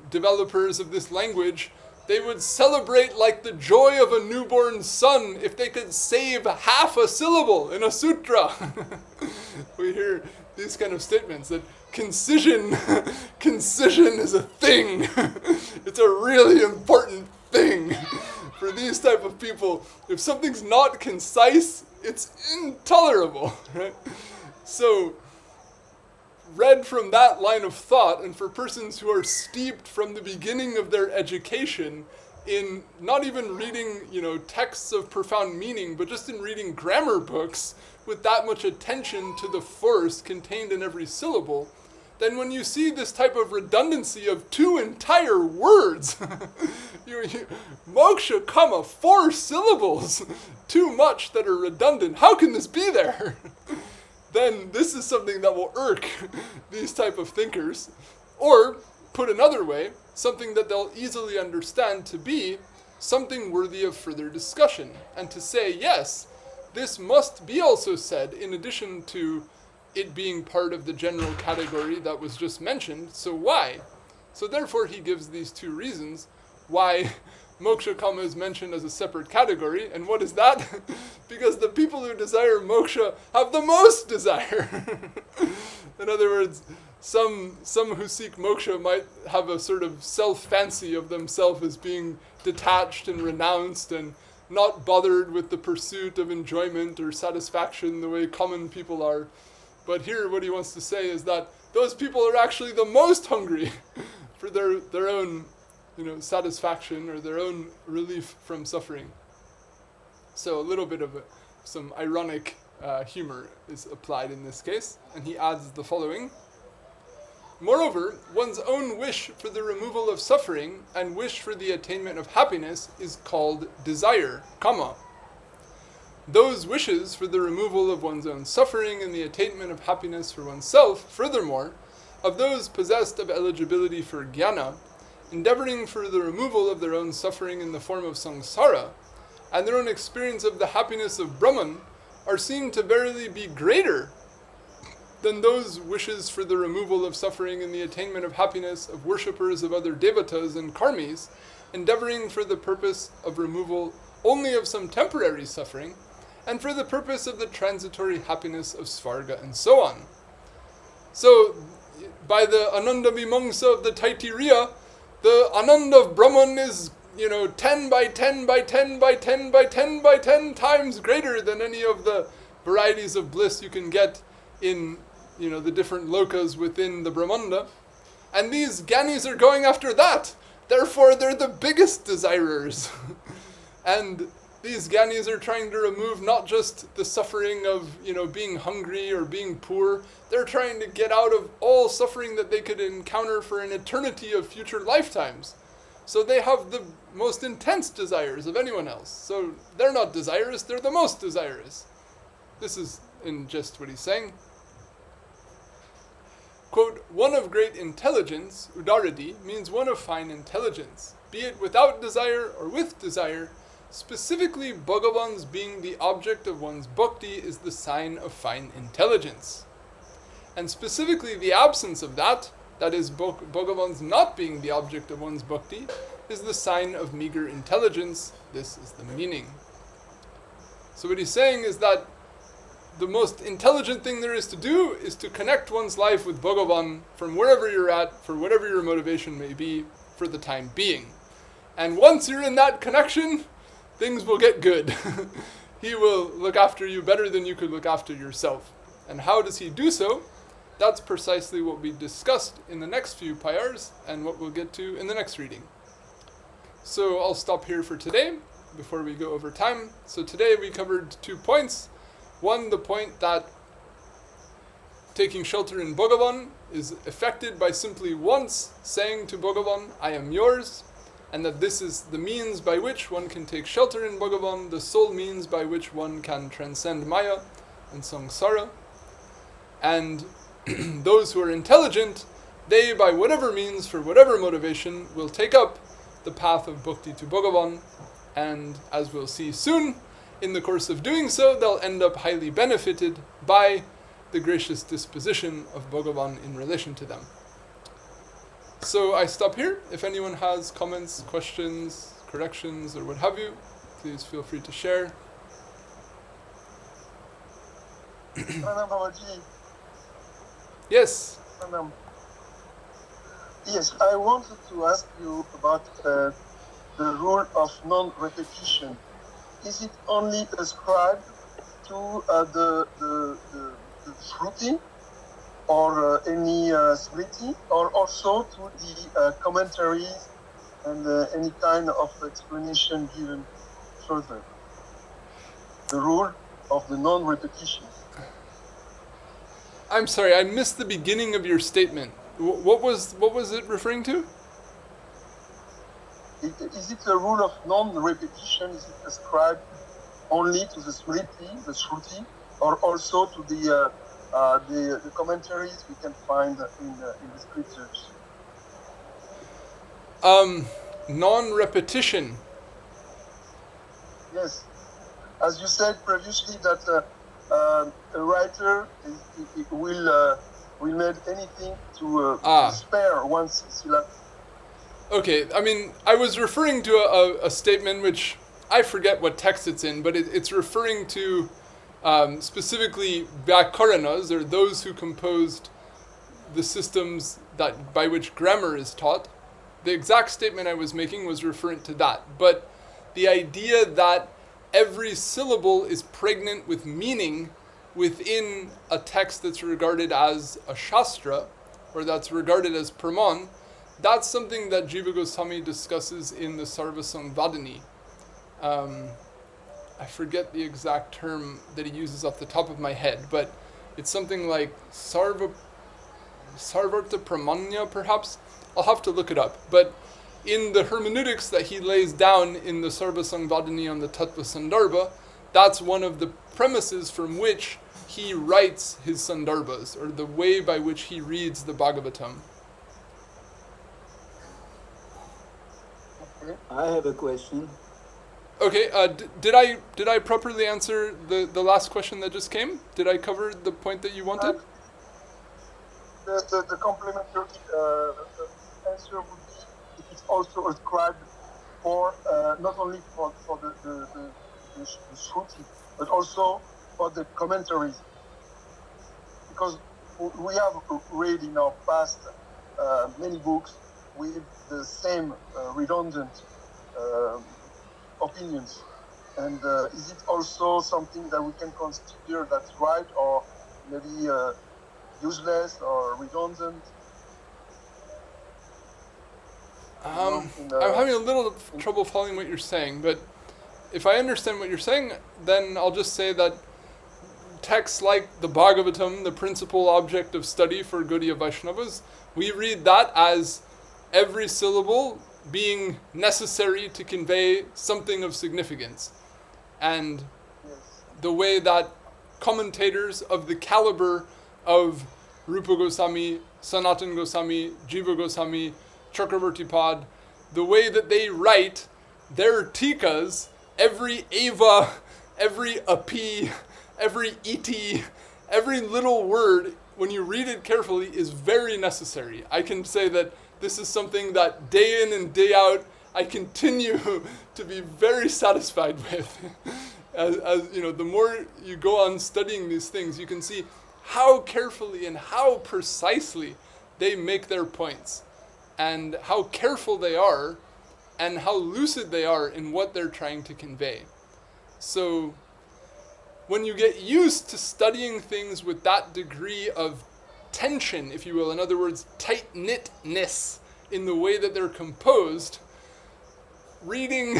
developers of this language. They would celebrate like the joy of a newborn son if they could save half a syllable in a sutra. We hear these kind of statements that concision is a thing. It's a really important thing. For these type of people, if something's not concise, it's intolerable, right? So, read from that line of thought, and for persons who are steeped from the beginning of their education in not even reading, texts of profound meaning, but just in reading grammar books with that much attention to the force contained in every syllable, then when you see this type of redundancy of 2 entire words, moksha, comma, 4 syllables, too much that are redundant, how can this be there? Then this is something that will irk these type of thinkers. Or, put another way, something that they'll easily understand to be something worthy of further discussion, and to say, yes, this must be also said in addition to it being part of the general category that was just mentioned. So why? So therefore he gives these 2 reasons why moksha kama is mentioned as a separate category. And what is that? Because the people who desire moksha have the most desire. In other words, some who seek moksha might have a sort of self-fancy of themselves as being detached and renounced and not bothered with the pursuit of enjoyment or satisfaction the way common people are. But here what he wants to say is that those people are actually the most hungry for their own satisfaction or their own relief from suffering. So a little bit of some ironic humor is applied in this case, and he adds the following. Moreover, one's own wish for the removal of suffering and wish for the attainment of happiness is called desire, kama. Those wishes for the removal of one's own suffering and the attainment of happiness for oneself, furthermore, of those possessed of eligibility for jnana, endeavoring for the removal of their own suffering in the form of samsara, and their own experience of the happiness of Brahman, are seen to verily be greater than those wishes for the removal of suffering and the attainment of happiness of worshippers of other devatas and karmis, endeavoring for the purpose of removal only of some temporary suffering, and for the purpose of the transitory happiness of svarga and so on. So, by the Ananda Vimamsa of the Taittiriya, the Ananda of Brahman is 10 by 10 by 10 by 10 by 10 by 10 times greater than any of the varieties of bliss you can get in the different lokas within the Brahmanda. And these Gyanis are going after that. Therefore, they're the biggest desirers. And these Gyanis are trying to remove not just the suffering of, being hungry or being poor. They're trying to get out of all suffering that they could encounter for an eternity of future lifetimes. So they have the most intense desires of anyone else. So they're not desirous, they're the most desirous. This is in just what he's saying. Quote, one of great intelligence, udaradi, means one of fine intelligence, be it without desire or with desire. Specifically, Bhagavan's being the object of one's bhakti is the sign of fine intelligence. And specifically, the absence of that is, Bhagavan's not being the object of one's bhakti, is the sign of meager intelligence. This is the meaning. So what he's saying is that the most intelligent thing there is to do is to connect one's life with Bhagavan from wherever you're at, for whatever your motivation may be, for the time being. And once you're in that connection, things will get good. He will look after you better than you could look after yourself. And how does he do so? That's precisely what we discussed in the next few payars and what we'll get to in the next reading. So I'll stop here for today before we go over time. So today we covered 2 points. One, the point that taking shelter in Bhagavan is effected by simply once saying to Bhagavan, I am yours, and that this is the means by which one can take shelter in Bhagavan, the sole means by which one can transcend Maya and samsara. And those who are intelligent, they, by whatever means, for whatever motivation, will take up the path of bhakti to Bhagavan, and as we'll see soon, in the course of doing so, they'll end up highly benefited by the gracious disposition of Bhagavan in relation to them. So I stop here. If anyone has comments, questions, corrections, or what have you, please feel free to share. Yes. Yes, I wanted to ask you about the rule of non-repetition. Is it only ascribed to the Shruti or any Smriti, or also to the commentaries and any kind of explanation given further? The rule of the non-repetition. I'm sorry, I missed the beginning of your statement. What was it referring to? Is it a rule of non-repetition? Is it ascribed only to the Smriti, the Shruti, or also to the commentaries we can find in the scriptures? Non-repetition. Yes, as you said previously, that a writer will make anything to spare one syllable. Okay, I mean, I was referring to a statement which I forget what text it's in, but it's referring to specifically Vyakaranas, or those who composed the systems that by which grammar is taught. The exact statement I was making was referent to that, but the idea that every syllable is pregnant with meaning within a text that's regarded as a shastra, or that's regarded as praman, that's something that Jiva Gosvami discusses in the Sarvasangvadini. I forget the exact term that he uses off the top of my head, but it's something like Sarvarta Pramanya, perhaps? I'll have to look it up. But in the hermeneutics that he lays down in the Sarvasangvadini on the Tattva Sandarbha, that's one of the premises from which he writes his Sandarbhas, or the way by which he reads the Bhagavatam. I have a question. Okay, did I properly answer the last question that just came? Did I cover the point that you wanted? The complementary answer would be if it's also ascribed for not only for the Shruti, but also for the commentaries. Because we have read in our past many books with the same redundant opinions. And is it also something that we can consider that's right, or maybe useless or redundant? I'm having a little trouble following what you're saying, but if I understand what you're saying, then I'll just say that texts like the Bhagavatam, the principal object of study for Gaudiya Vaishnavas, we read that as every syllable being necessary to convey something of significance. And the way that commentators of the caliber of Rupa Gosvami, Sanatana Gosvami, Jiva Gosvami, Cakravarti Pad, the way that they write their tikas, every eva, every api, every iti, every little word, when you read it carefully, is very necessary. I can say that this is something that day in and day out, I continue to be very satisfied with. As you know, the more you go on studying these things, you can see how carefully and how precisely they make their points, and how careful they are, and how lucid they are in what they're trying to convey. So, when you get used to studying things with that degree of tension, if you will, in other words, tight-knitness in the way that they're composed, reading,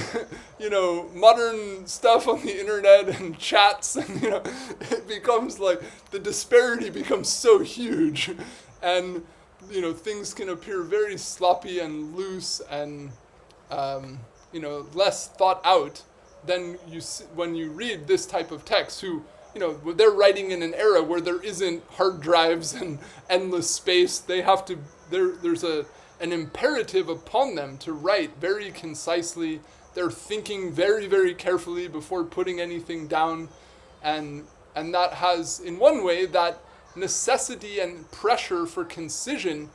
modern stuff on the internet and chats, and, it becomes like, the disparity becomes so huge, and, things can appear very sloppy and loose and, less thought out than when you read this type of text, who, they're writing in an era where there isn't hard drives and endless space. They have to, there's an imperative upon them to write very concisely. They're thinking very, very carefully before putting anything down. And that has, in one way, that necessity and pressure for concision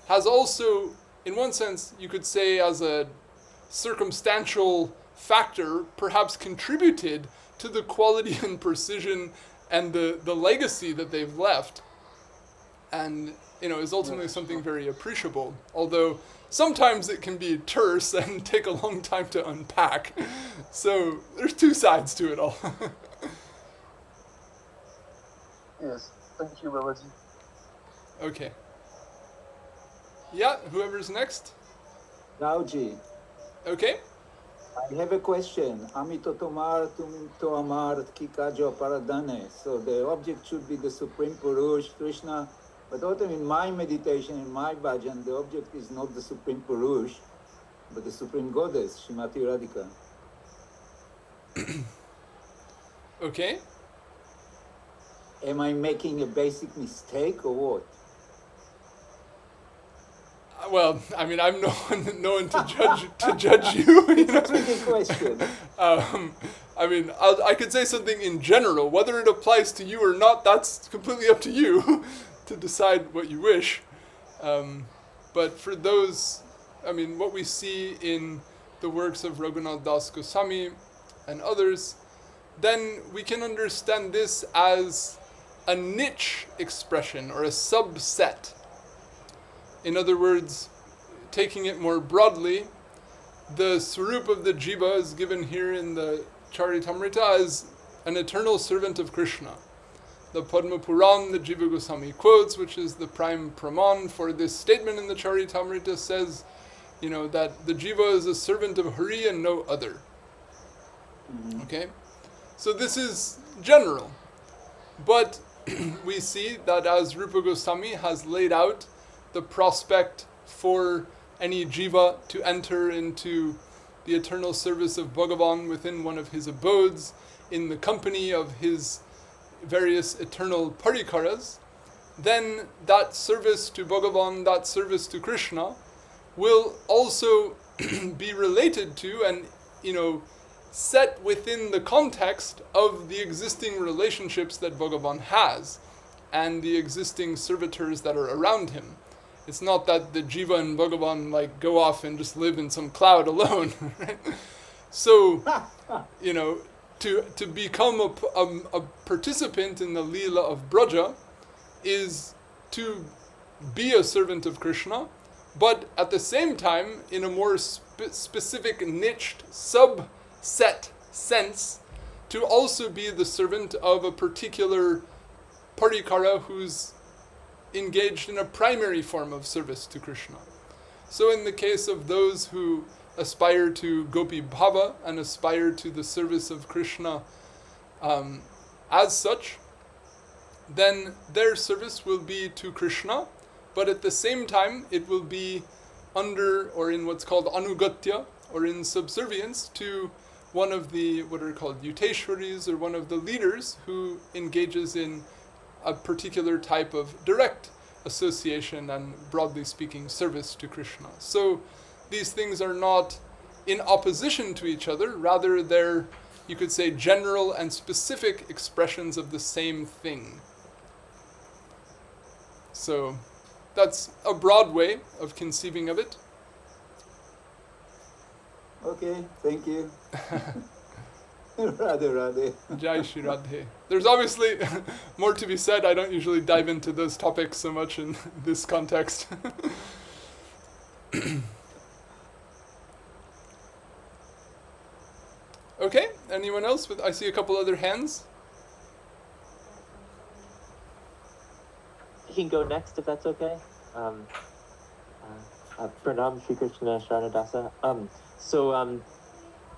has also, in one sense, you could say as a circumstantial factor, perhaps contributed to the quality and precision and the legacy that they've left. And, is ultimately something very appreciable. Although sometimes it can be terse and take a long time to unpack. So there's two sides to it all. Yes, thank you, Babaji. Okay. Yeah, whoever's next. Rauji. Okay. I have a question. Amito tomar tum to amar kikajo paradane. So the object should be the Supreme Purush, Krishna. But also in my meditation, in my bhajan, the object is not the Supreme Purush, but the Supreme Goddess, Shrimati Radhika. Okay. Am I making a basic mistake or what? Well, I mean, I'm no one to judge you. It's a tricky question. I mean, I could say something in general. Whether it applies to you or not, that's completely up to you to decide what you wish. But for those, I mean, what we see in the works of Raghunath Das Goswami and others, then we can understand this as a niche expression or a subset. In other words, taking it more broadly, the Swarup of the Jiva is given here in the Caitanya-caritamrta as an eternal servant of Krishna. The Padma Puran, the Jiva Gosvami quotes, which is the prime praman for this statement in the Caitanya-caritamrta, says, that the Jiva is a servant of Hari and no other. Mm-hmm. Okay? So this is general. But we see that as Rupa Gosvami has laid out the prospect for any jiva to enter into the eternal service of Bhagavan within one of his abodes, in the company of his various eternal parikaras, then that service to Bhagavan, that service to Krishna, will also be related to and, set within the context of the existing relationships that Bhagavan has and the existing servitors that are around him. It's not that the Jiva and Bhagavan go off and just live in some cloud alone, right? So, to become a participant in the Leela of Braja is to be a servant of Krishna, but at the same time, in a more specific niched subset sense, to also be the servant of a particular parikara who's engaged in a primary form of service to Krishna. So in the case of those who aspire to Gopi Bhava and aspire to the service of Krishna as such, then their service will be to Krishna, but at the same time it will be under or in what's called anugatya, or in subservience to one of the what are called yuteshwaris, or one of the leaders who engages in a particular type of direct association and, broadly speaking, service to Krishna. So these things are not in opposition to each other, rather they're, you could say, general and specific expressions of the same thing. So that's a broad way of conceiving of it. Okay, thank you. Radhe Radhe. Jai Shri Radhe. There's obviously more to be said. I don't usually dive into those topics so much in this context. Okay, anyone else? I see a couple other hands. He can go next if that's okay. Pranam Shri Krishna Sharana Dasa.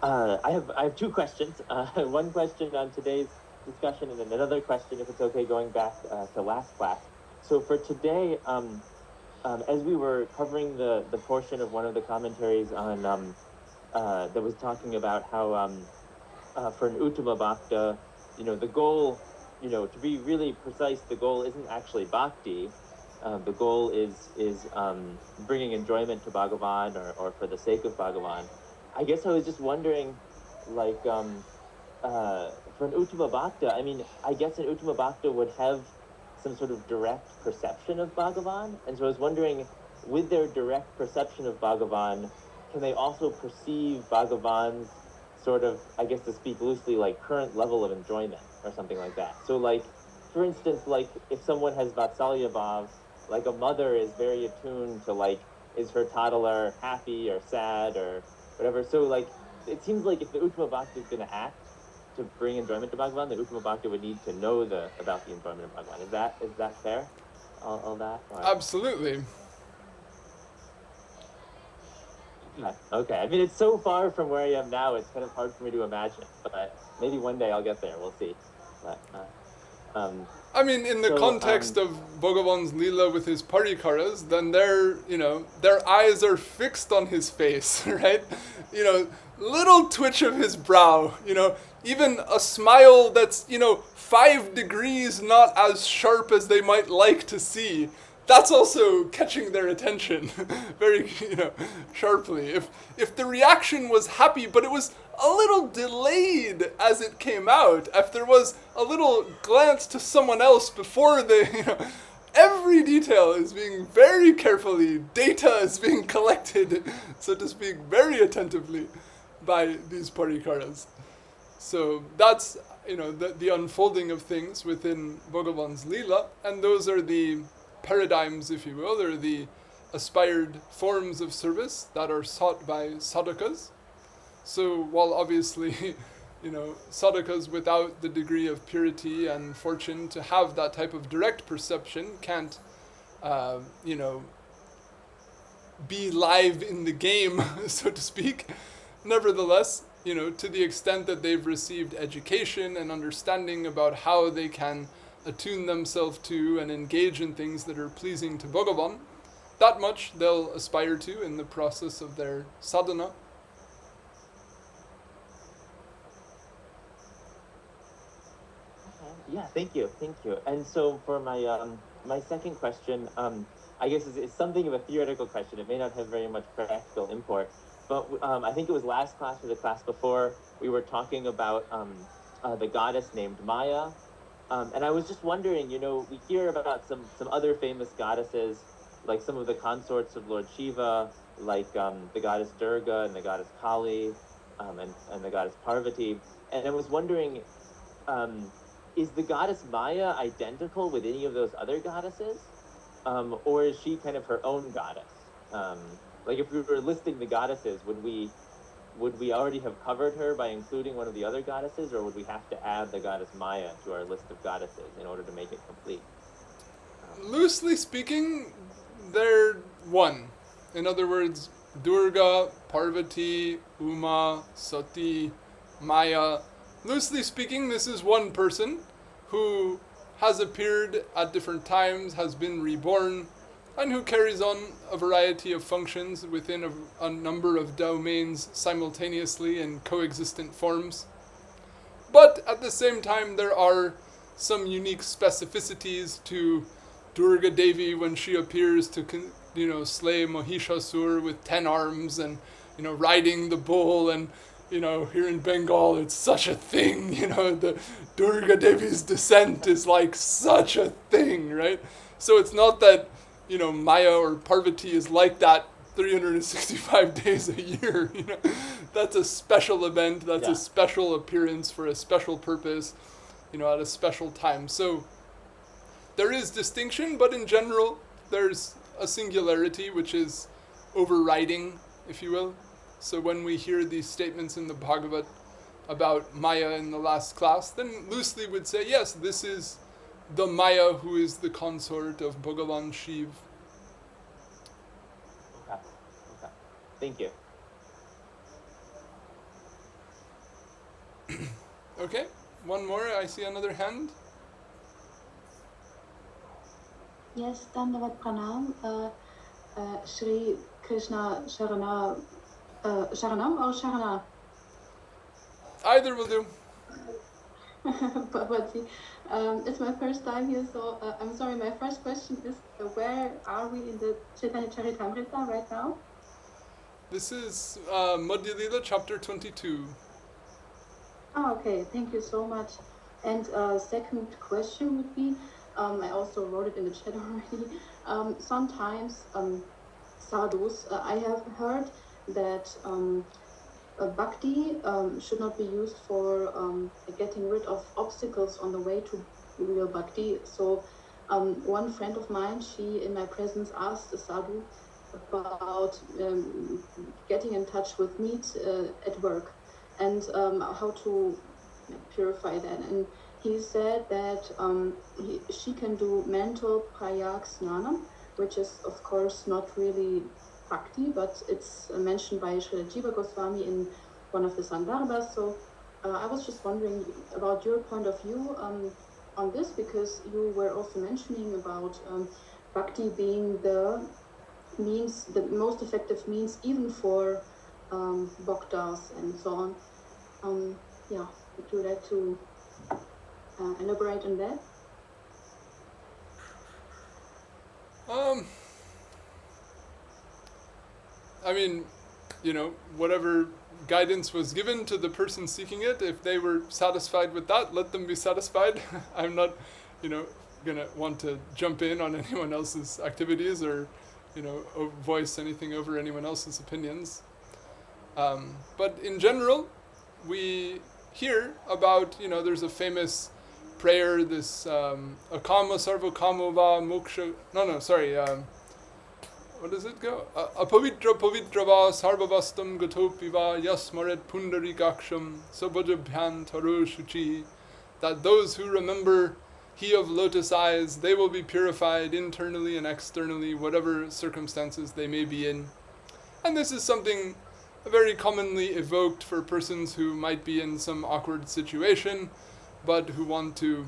I have two questions. One question on today's discussion, and then another question, if it's okay, going back to last class. So for today, as we were covering the portion of one of the commentaries on that was talking about how for an Uttama Bhakta, the goal, to be really precise, the goal isn't actually bhakti. The goal is bringing enjoyment to Bhagavan or for the sake of Bhagavan. I guess I was just wondering, for an Uttama Bhakta, I guess an Uttama Bhakta would have some sort of direct perception of Bhagavan. And so I was wondering, with their direct perception of Bhagavan, can they also perceive Bhagavan's sort of, I guess to speak loosely, current level of enjoyment or something like that? So for instance, if someone has Vatsalya Bhav, a mother is very attuned to is her toddler happy or sad or whatever. So it seems like if the Uttama Bhakta is going to act to bring enjoyment to Bhagavan, the Uttama Bhakta would need to know about the enjoyment of Bhagavan. Is that fair? All that? Or? Absolutely. Yeah, okay. I mean, it's so far from where I am now, it's kind of hard for me to imagine, but maybe one day I'll get there, we'll see. But, I mean, in the context of Bhagavan's Leela with his parikaras, then their eyes are fixed on his face, right? Little twitch of his brow, even a smile that's, 5 degrees not as sharp as they might like to see. That's also catching their attention very, sharply. If the reaction was happy, but it was a little delayed as it came out, if there was a little glance to someone else before they, every detail is being very carefully, data is being collected, so to speak, very attentively by these parikaras. So that's, the unfolding of things within Bhagavan's Leela, and those are the paradigms, if you will, or the aspired forms of service that are sought by sadhakas. So while obviously, sadhakas without the degree of purity and fortune to have that type of direct perception can't, be live in the game, so to speak. Nevertheless, to the extent that they've received education and understanding about how they can attune themselves to and engage in things that are pleasing to Bhagavan, that much they'll aspire to in the process of their sadhana. Yeah, thank you. And so for my my second question, I guess it's something of a theoretical question. It may not have very much practical import, but I think it was last class or the class before, we were talking about the goddess named Maya. And I was just wondering, we hear about some other famous goddesses, like some of the consorts of Lord Shiva, like the goddess Durga and the goddess Kali, and the goddess Parvati. And I was wondering, is the goddess Maya identical with any of those other goddesses? Or is she kind of her own goddess? Like if we were listing the goddesses, would we already have covered her by including one of the other goddesses, or would we have to add the goddess Maya to our list of goddesses in order to make it complete? Loosely speaking, they're one. In other words, Durga, Parvati, Uma, Sati, Maya. Loosely speaking, this is one person who has appeared at different times, has been reborn, and who carries on a variety of functions within a number of domains simultaneously in coexistent forms. But at the same time, there are some unique specificities to Durga Devi when she appears to, slay Mahishasur with 10 arms and, riding the bull. And, here in Bengal, it's such a thing, the Durga Devi's descent is like such a thing, right? So it's not that, Maya or Parvati is like that 365 days a year. That's a special event. That's a special appearance for a special purpose, at a special time. So there is distinction, but in general, there's a singularity which is overriding, if you will. So when we hear these statements in the Bhagavad about Maya in the last class, then loosely would say, yes, this is the Maya who is the consort of Bhagavan Shiv. Okay. Thank you. Okay, one more. I see another hand. Yes, Dandavat Pranam. Sri Krishna Sharanam or Sharana? Either will do. But it's my first time here, so I'm sorry. My first question is, where are we in the Caitanya-caritamrta right now? This is Madhya Lila, chapter 22. Oh, okay. Thank you so much. And second question would be, I also wrote it in the chat already. Sometimes sadhus, I have heard that bhakti should not be used for getting rid of obstacles on the way to real bhakti. So one friend of mine, she in my presence asked the sadhu about getting in touch with meat at work and how to purify that. And he said that she can do mental prayak snanam, which is of course not really bhakti, but it's mentioned by Sri Jiva Gosvami in one of the Sandarbhas. So I was just wondering about your point of view on this, because you were also mentioning about bhakti being the means, the most effective means, even for bhaktas and so on. Yeah, would you like to elaborate on that? I mean, whatever guidance was given to the person seeking it, if they were satisfied with that, let them be satisfied. I'm not, gonna want to jump in on anyone else's activities or, voice anything over anyone else's opinions. But in general, we hear about, there's a famous prayer, this akama sarva kamo va moksha, what does it go? Apavitra pavitra va sarvavastam gatopi va yasmaret pundarikaksham sabhajabhyan taro shuchi. That those who remember he of lotus eyes, they will be purified internally and externally, whatever circumstances they may be in. And this is something very commonly evoked for persons who might be in some awkward situation, but who want to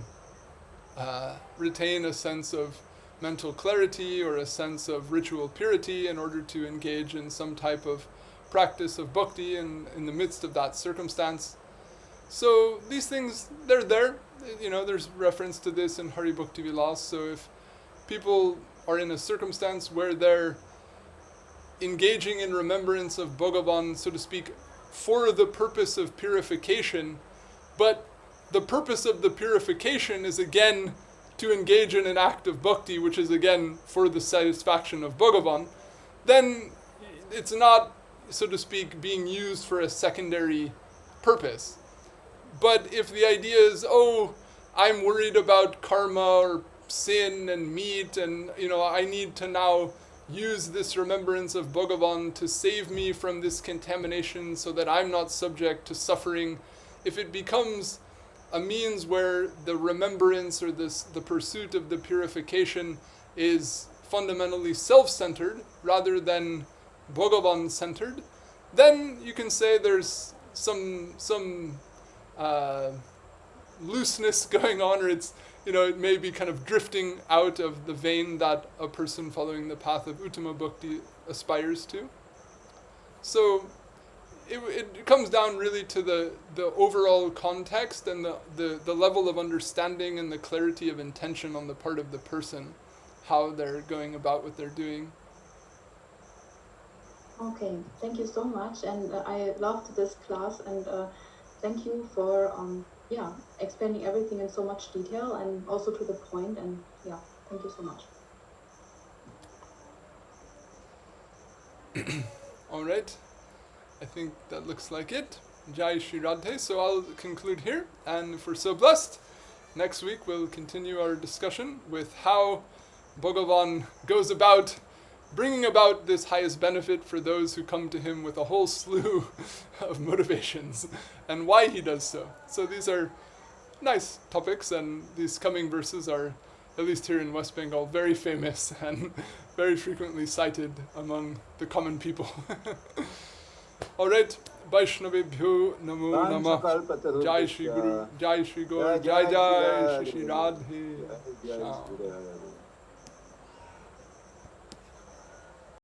retain a sense of mental clarity or a sense of ritual purity in order to engage in some type of practice of bhakti in the midst of that circumstance. So these things, they're there. There's reference to this in Hari Bhakti Vilas. So if people are in a circumstance where they're engaging in remembrance of Bhagavan, so to speak, for the purpose of purification, but the purpose of the purification is again to engage in an act of bhakti, which is again for the satisfaction of Bhagavan, then it's not, so to speak, being used for a secondary purpose. But if the idea is, I'm worried about karma or sin and meat, and I need to now use this remembrance of Bhagavan to save me from this contamination so that I'm not subject to suffering, if it becomes a means where the remembrance or the pursuit of the purification is fundamentally self-centered rather than Bhagavan-centered, then you can say there's some looseness going on, or it's, it may be kind of drifting out of the vein that a person following the path of Uttama Bhakti aspires to. So it comes down really to the overall context and the level of understanding and the clarity of intention on the part of the person, how they're going about what they're doing. Okay, thank you so much, and I loved this class, and thank you for explaining everything in so much detail and also to the point, and thank you so much. All right. I think that looks like it. Jai Shri Radhe. So I'll conclude here. And if we're so blessed, next week we'll continue our discussion with how Bhagavan goes about bringing about this highest benefit for those who come to him with a whole slew of motivations and why he does so. So these are nice topics, and these coming verses are, at least here in West Bengal, very famous and very frequently cited among the common people. All right, Vaishnavibhyo Namo Namah. Jai Shri Guru, Jai Shri Gaur, Jai Jai Shri Radhe. Shyam.